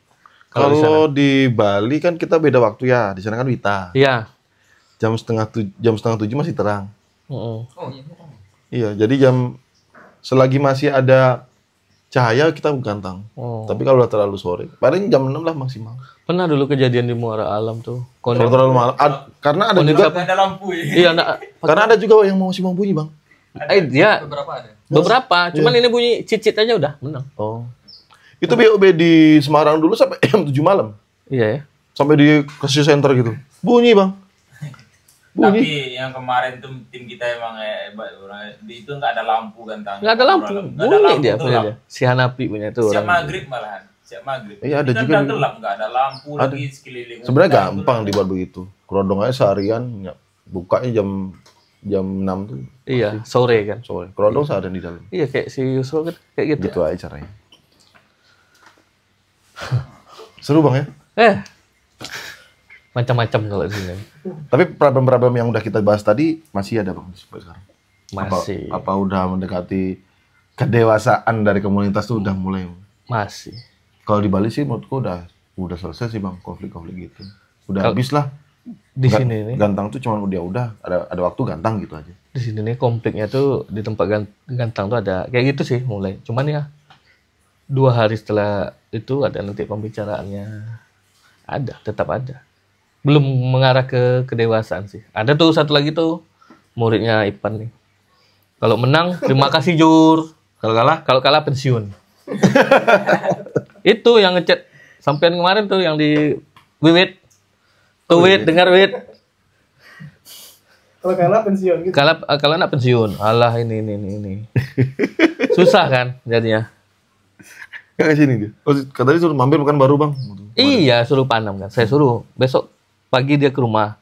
Kalau di sana. Kalau di Bali kan kita beda waktu ya. Di sana kan Wita. Iya. Jam setengah 7 masih terang. Mm-mm. Oh iya. Iya, jadi selagi masih ada cahaya kita gantang. Oh. Tapi kalau udah terlalu sore, paling jam 6 lah maksimal. Pernah dulu kejadian di Muara Alam tuh. Kalau terlalu malam, karena ada juga nggak ada lampu ya. Iya, karena ada juga yang masih mau bunyi, Bang. dia Beberapa ada. beberapa, cuman ini bunyi cicit aja udah menang. Oh. Itu BOB di Semarang dulu sampai jam 7 malam. Iya ya. Sampai di kasih center gitu. Bunyi, Bang. Bunyi. Tapi yang kemarin tuh tim kita emang hebat. Di itu nggak ada lampu Gantang. Nggak ada lampu, Nggak ada bunyi lampu dia tuh, punya lampu. dia. Si Hanapi punya tuh Siap orang. maghrib malahan. Siap maghrib. Iya, ada Ini kan juga udah di- gelap, nggak ada lampu Ada. lagi sekeliling. Sebenarnya Hutan gampang tuh. dibuat begitu. Kerodong aja seharian, ya, bukanya jam 6 tuh Iya, sore kan. sore. Kerodong seharian di dalam. Iya kayak si Yusuf kan kayak gitu. Gitu aja caranya. Seru, Bang ya? Macam-macam kalau di sini. Tapi problem-problem yang udah kita bahas tadi masih ada, Bang, sampai sekarang. Masih. Apa udah mendekati kedewasaan dari komunitas tuh udah mulai. Masih. Kalau di Bali sih menurutku udah selesai sih, Bang, konflik-konflik gitu. Udah habis lah. Di sini nih. Gantang tuh cuma udah ada waktu gantang gitu aja. Di sini nih konfliknya tuh di tempat Gantang tuh ada kayak gitu sih mulai. Cuman ya 2 hari setelah itu ada nanti pembicaraannya. Ada, tetap ada. Belum mengarah ke kedewasaan sih. Ada tuh satu lagi tuh muridnya Ipan nih. Kalau menang terima kasih Jur. Kalau kalah pensiun. Itu yang ngechat sampean kemarin tuh yang di Wiwit. Tuh Wit, dengar Wit. Kalau kalah pensiun gitu. Kalau nak pensiun, alah ini. Susah kan jadinya. Yang sini dia. Oh, katanya suruh mampir bukan baru, Bang. Iya, suruh Panam kan. Saya suruh besok pagi dia ke rumah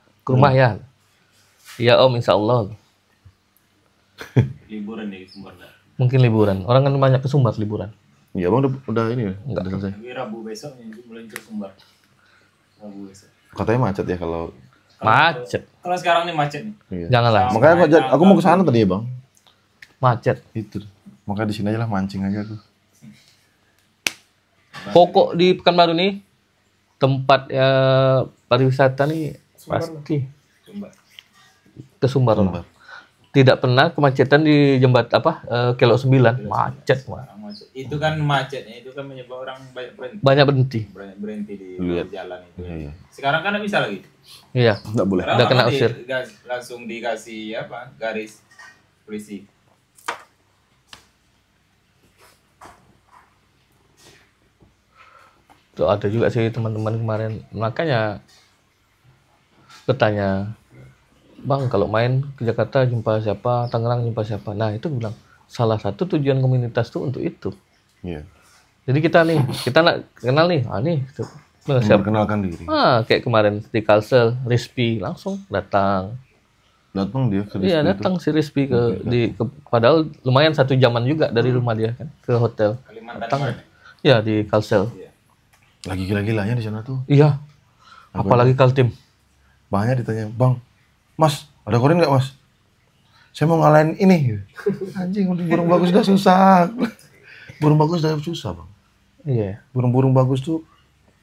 ya. Iya Om, insya Allah. Liburan nih Sumbar. Mungkin liburan. Orang kan banyak ke Sumbar liburan. Iya, Bang, udah ini ya. Enggak. Udah selesai. Tapi Rabu besok meluncur Sumbar. Rabu besok. Katanya macet ya kalau. Macet. Kalau sekarang nih macet nih. Iya. Janganlah. Makanya aku mau ke sana tadi ya, Bang. Macet. Itu. Makanya di sini aja lah mancing aja aku. Pokok di Pekanbaru nih tempat pariwisata nih pasti Sumbar. ke Sumbar. Sumbar. tidak pernah kemacetan di Kelok 9. Macet, Mas. Macet. Itu kan macetnya itu kan menyebabkan orang banyak berhenti. Banyak berhenti. Berhenti di Lihat. jalan itu. Iya. Sekarang kan nggak bisa lagi. Iya. Nggak boleh. Udah kena usir. Langsung dikasih garis polisi. Tuh ada juga sih teman-teman kemarin. Makanya bertanya, Bang, kalau main ke Jakarta jumpa siapa, Tangerang jumpa siapa. Nah, itu gue bilang, salah satu tujuan komunitas tuh untuk itu. Iya. Jadi kita nak kenal nih. Tuh. Nah, siapa? Memperkenalkan diri. Kayak kemarin di Kalsel, Rizpi langsung datang. Datang dia ke Iya, Rizky datang si Rizpi padahal lumayan 1 jaman juga dari rumah dia kan ke hotel. Kalimantan Datang. kemarin. Ya di Kalsel. itu. Lagi gila-gilanya di sana tuh. Iya. Apalagi Kaltim. Banyak ditanya, Bang, Mas, ada korin nggak Mas? Saya mau ngalahin ini. Anjing, burung bagus udah susah. Burung bagus udah susah, Bang. Iya. Burung-burung bagus tuh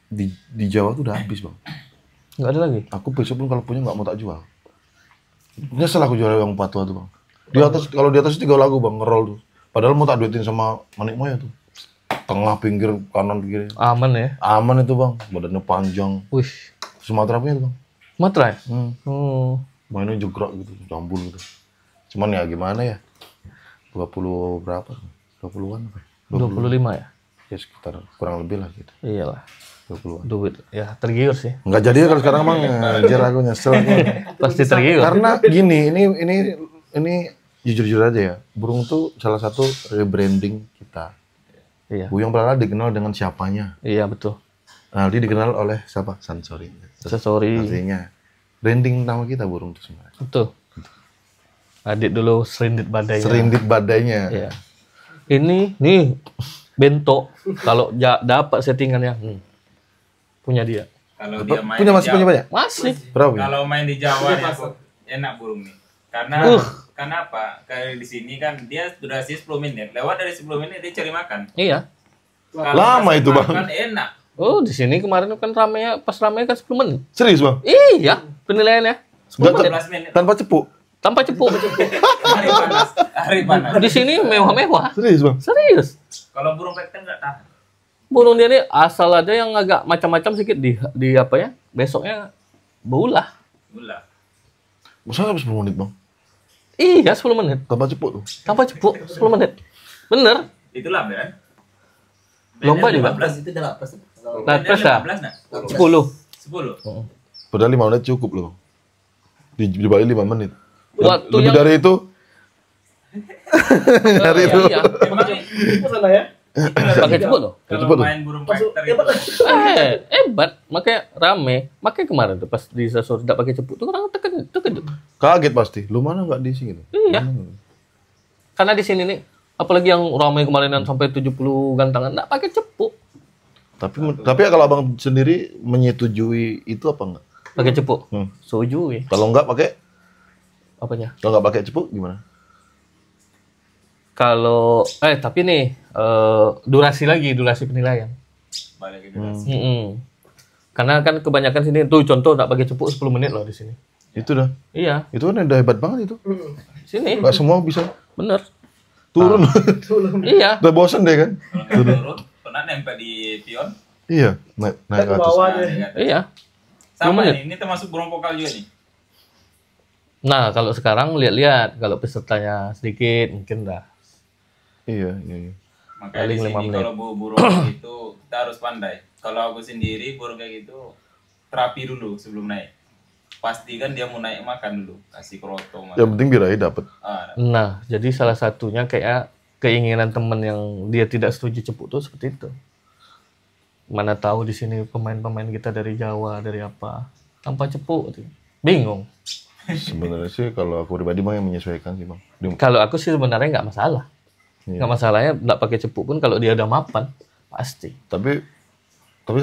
di Jawa tuh udah habis, Bang. Nggak ada lagi. Aku besok pun kalau punya nggak mau tak jual. Nyesel aku jual yang patwa tuh, Bang. Kalau di atas 3 lagu, Bang, ngerol tuh. Padahal mau tak duitin sama manik moya tuh. Tengah, pinggir, kanan, kiri. Aman ya. Aman itu, Bang. Badannya panjang. Wih. Sumatera punya tuh, Bang. Sumatera ya? Hmm. Mainnya jegrak gitu, jambul gitu. Cuman ya gimana ya? 20 berapa? 20-an apa? 25 ya? Ya sekitar kurang lebih lah gitu. Iyalah. 20-an. Duit. Ya tergiur sih. Enggak jadi ya kalau sekarang Bang, anjir aku nyesel aku. Pasti tergiur. Karena gini, ini jujur-jujur aja ya. Burung tuh salah satu rebranding kita. Iya. Buyung Pelala dikenal dengan siapanya. Iya betul. Nah, dia dikenal oleh siapa? Sansori. Sorry. Artinya branding nama kita burung itu sebenarnya. Betul. Adik dulu serindit badainya. Serindit badainya. Iya. Ini nih bento kalau dapat settingannya punya dia. Kalau dia main Punya di masih Jawa- punya banyak? Masih. Berapa? punya? Kalau main di Jawa nih aku enak burung nih. Karena kenapa? Kayak di sini kan dia durasi 10 menit. Lewat dari 10 menit dia cari makan. Iya. Kalau Lama kasih itu, Bang. makan enak. Oh, di sini kemarin kan pas ramenya kan 10 menit. Serius, Bang? Iya, penilaiannya 10 Nggak, menit 15 menit. Tanpa cepu? tanpa cepu. Hari panas. Hari panas. Di sini mewah-mewah. Serius, Bang? Serius. Kalau burung pekten nggak tahan. Burung dia nih asal aja yang agak macam-macam sedikit di apa ya? Besoknya beulah. Gula. Masa sampai 10 menit, Bang? Iya, 10 menit. Tanpa cepu tuh? Tanpa cepu 10 menit. Bener. Itulah kan. Lomba juga. 15 itu udah lapis. Lapis ya? 15 nah. 10. 10. Padahal 5 menit cukup loh, Bang. Di Bali 5 menit. Waktu Lebih yang dari itu. Dari itu. Iya. Emang Itu sana ya. Pakai cepu tuh. Cepet kalau tuh. main burung Masuk. pekter Ya, Pak. itu Hebat. Makanya rame. Makanya kemarin tuh pas di sasur tidak pakai cepu tuh orang terkejut. Kaget pasti. Lu mana nggak di sini? Iya. Karena di sini nih, apalagi yang ramai kemarin yang sampai 70 gantangan, nggak pakai cepu. Tapi ya kalau Abang sendiri menyetujui itu apa enggak? Pakai cepu. Hmm. Setuju ya. Kalau enggak pakai, Apanya? kalau enggak pakai cepu gimana? Kalau tapi nih durasi penilaian. balik ke durasi. Karena kan kebanyakan sini tuh contoh nggak pakai cepu 10 menit loh di sini. Itu dah. Iya, Itu kan udah hebat banget itu. sini. Enggak semua bisa Bener. turun. Iya. Udah bosan deh kan? Kalau nggak turun, pernah nempel di pion. Iya, naik Ke ke atas. bawah Nah, deh. di atas. Iya. Sama Gimana? nih, ini termasuk burung pokal juga nih. Nah, kalau sekarang lihat-lihat kalau pesertanya sedikit mungkin dah. Iya. Makanya Paling di 5 sini menit. kalau burung kayak gitu kita harus pandai. Kalau aku sendiri burung kayak gitu terapi dulu sebelum naik. Pastikan dia mau naik makan dulu, kasih kroto makan. Yang penting birahi dapat. Nah, jadi salah satunya kayak keinginan temen yang dia tidak setuju cepu tuh seperti itu. Mana tahu di sini pemain-pemain kita dari Jawa, dari apa, tanpa cepu, gitu. Bingung. Sebenarnya sih kalau aku pribadi Bang yang menyesuaikan sih, Bang. Kalau aku sih sebenarnya nggak masalah. Iya. Nggak masalahnya nggak pakai cepu pun kalau dia udah mapan, pasti. Tapi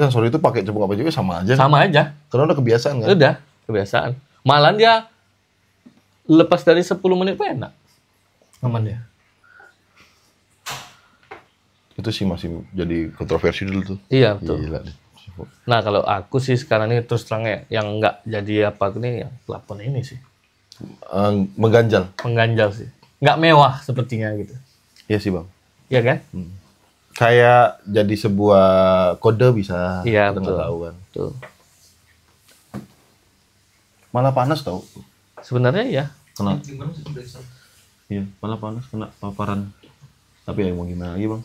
sensor itu pakai cepu apa juga sama aja. Sama aja. Karena udah kebiasaan kan. Udah, kebiasaan. Malah dia lepas dari 10 menit pun enak. Aman dia. Itu sih masih jadi kontroversi dulu tuh. Iya, betul. Gila deh. Nah, kalau aku sih sekarang ini terus terang ya, yang nggak jadi apa nih, yang pelapon ini sih. Mengganjal. Mengganjal sih. Nggak mewah sepertinya gitu. Iya sih bang. Iya kan? Kayak jadi sebuah kode bisa. Iya, kita nggak betul. tahu kan. Tuh. Malah panas tau. Sebenarnya ya. Kena. Iya, malah panas kena paparan. Tapi ya mau gimana lagi bang?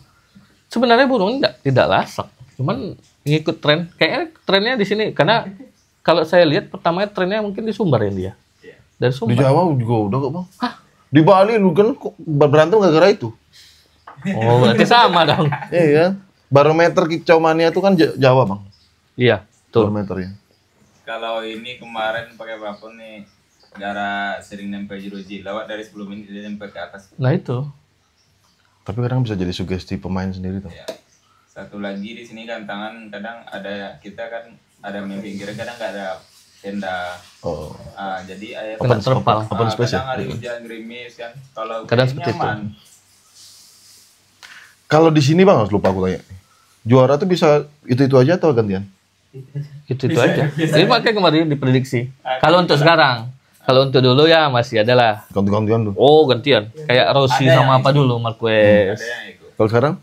Sebenarnya burung tidak lasak. Cuman ngikut tren. Kayaknya trennya di sini karena kalau saya lihat pertamanya trennya mungkin di Sumbar ya dia. Dari Di Sumbar. Jawa juga udah kok bang. Di Bali lu kan kok berantem gara-gara itu. Oh, berarti sama dong. Iya kan? Barometer kicau mania itu kan Jawa bang. Iya, tuh. Barometernya. Kalau ini kemarin pakai babon nih, gara sering nempel jeruji, lewat dari 10 menit dia nempel ke atas. Nah itu. Tapi kadang bisa jadi sugesti pemain sendiri tuh. Ya. Satu lagi di sini gantangan kadang ada kita kan ada main pinggir kadang nggak ada tenda. Oh. Jadi air Kena terpal. Open space kadang ya? ada hujan gerimis kan. Kalau Kadang ini seperti itu. nyaman. Kalau di sini bang, harus lupa aku tanya. Juara tuh bisa itu aja atau gantian? Itu aja. Jadi makanya kemarin diprediksi. Kalau untuk sekarang, kalau untuk dulu ya masih ada lah. Ganti-gantian tuh. Oh gantian. Kayak Rossi Ada sama yang apa ikut. dulu Marquez. Ada yang ikut. Kalau sekarang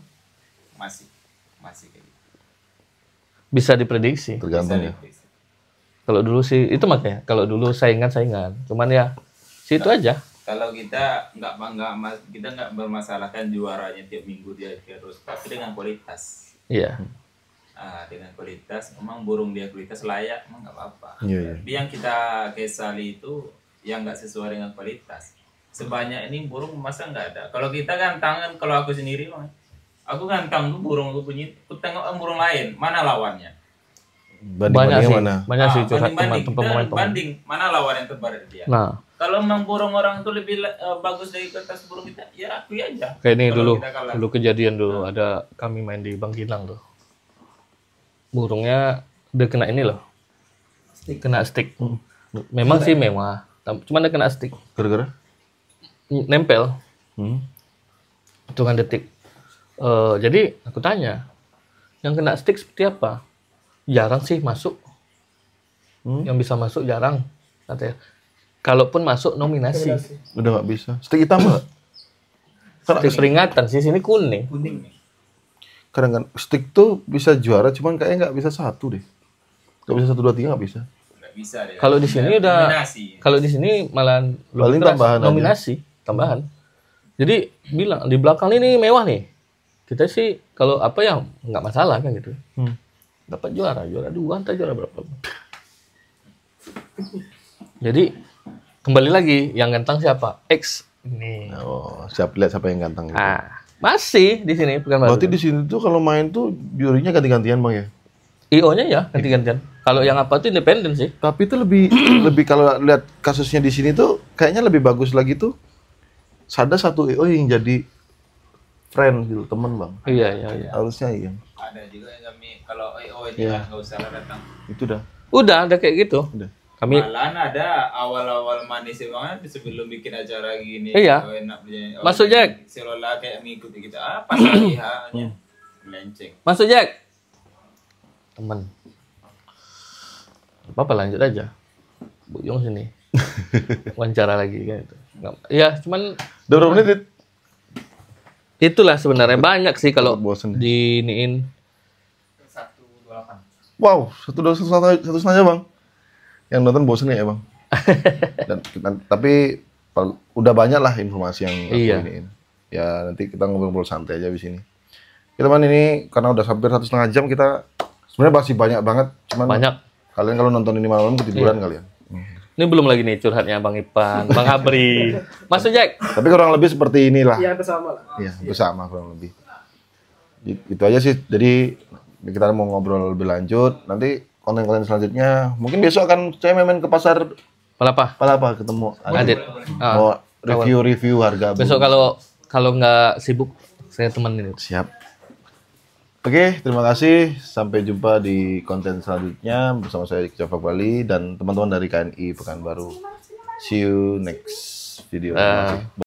Masih kayak gitu. Bisa diprediksi. tergantung ya. Kalau dulu sih itu makanya. Kalau dulu saingan. Cuman ya situ aja. Kalau kita kita nggak bermasalahkan juaranya tiap minggu dia terus, tapi dengan kualitas. Iya. Dengan kualitas, memang burung dia kualitas layak, emang nggak apa-apa. Iya, iya. Tapi yang kita kesali itu yang nggak sesuai dengan kualitas. Sebanyak ini burung masa nggak ada. Kalau kita gantangan, kalau aku sendiri, Bang, aku gantang tuh burung aku bunyi, aku tengok burung lain, mana lawannya? Banyak sih. Mana? Banyak sih curhat banding, pemain-pemain. banding, mana lawan yang terbaik dia? Nah, Kalau memang burung orang itu lebih bagus dari kertas burung kita, ya akui aja. kayak ini Kalau dulu. kita kalah. Dulu kejadian dulu ada kami main di Bangkinang tuh. Burungnya udah kena ini loh. Kena stick. Memang sih mewah. Cuman dia kena stick. Gara-gara? Nempel. Hmm. Hitungan detik. Jadi aku tanya, yang kena stick seperti apa? Jarang sih masuk. Yang bisa masuk jarang, katanya. Kalaupun masuk nominasi. Udah nggak bisa. Stick hitam nggak? Stick peringatan sih sini kuning. Kadang kan stick tuh bisa juara, cuman kayaknya nggak bisa satu deh. Nggak bisa 1, 2, 3 nggak bisa. Nggak bisa deh. Kalau di sini udah, Nominasi. kalau di sini malah Paling tambahan aja. nominasi, tambahan. Jadi bilang di belakang ini mewah nih. Kita sih kalau apa ya nggak masalah kan gitu. Dapat juara 2, entah juara berapa. Jadi kembali lagi yang ganteng siapa? X ini. Oh, siap lihat siapa yang ganteng gitu. Masih di sini bukan baru. Berarti di sini tuh kalau main tuh jurinya ganti-gantian bang ya? IO-nya ya ganti-gantian. Kalau yang apa tuh independen sih. Tapi itu lebih lebih kalau lihat kasusnya di sini tuh kayaknya lebih bagus lagi tuh. Ada satu IO yang jadi friend gitu, temen bang. Iya. Harusnya iya. Ada juga yang kami kalau ini Iya. nggak usah lah datang. Itu dah. Udah ada kayak gitu. Udah. Kami Malahan ada awal-awal manis banget sebelum bikin acara gini. Iya. Oh, enak punya. Masuk, Jack. Seolah kayak mengikuti kita. Pas lagi hanya melenceng. masuk Jack. Temen. Apa lanjut aja. Bu Yong sini. Wawancara lagi kan itu. Iya, cuman Udah berapa menit? Dit? itulah sebenarnya banyak sih kalau Bosen. diniin. 128. Wow, satu setengah bang. Yang nonton bosen ya bang. Tapi udah banyak lah informasi yang aku Iya. iniin. Ya nanti kita ngobrol-ngobrol santai aja di sini. Kita teman ini karena udah hampir 1,5 jam kita sebenarnya masih banyak banget. Cuman Banyak. kalian kalau nonton ini malam ketiduran kalian. Ini belum lagi nih curhatnya Bang Ipan, Bang Abri. Masuk Jack. Tapi kurang lebih seperti inilah. Iya, bersama lah. Iya, bersama kurang lebih. Itu aja sih. Jadi kita mau ngobrol lebih lanjut. Nanti konten-konten selanjutnya mungkin besok akan saya main ke pasar Palapa. Palapa ketemu Adit. mau review harga. Besok kalau nggak sibuk saya temenin. Siap. Oke, terima kasih. Sampai jumpa di konten selanjutnya bersama saya Java Bali dan teman-teman dari KNI Pekanbaru. See you next video. Terima kasih.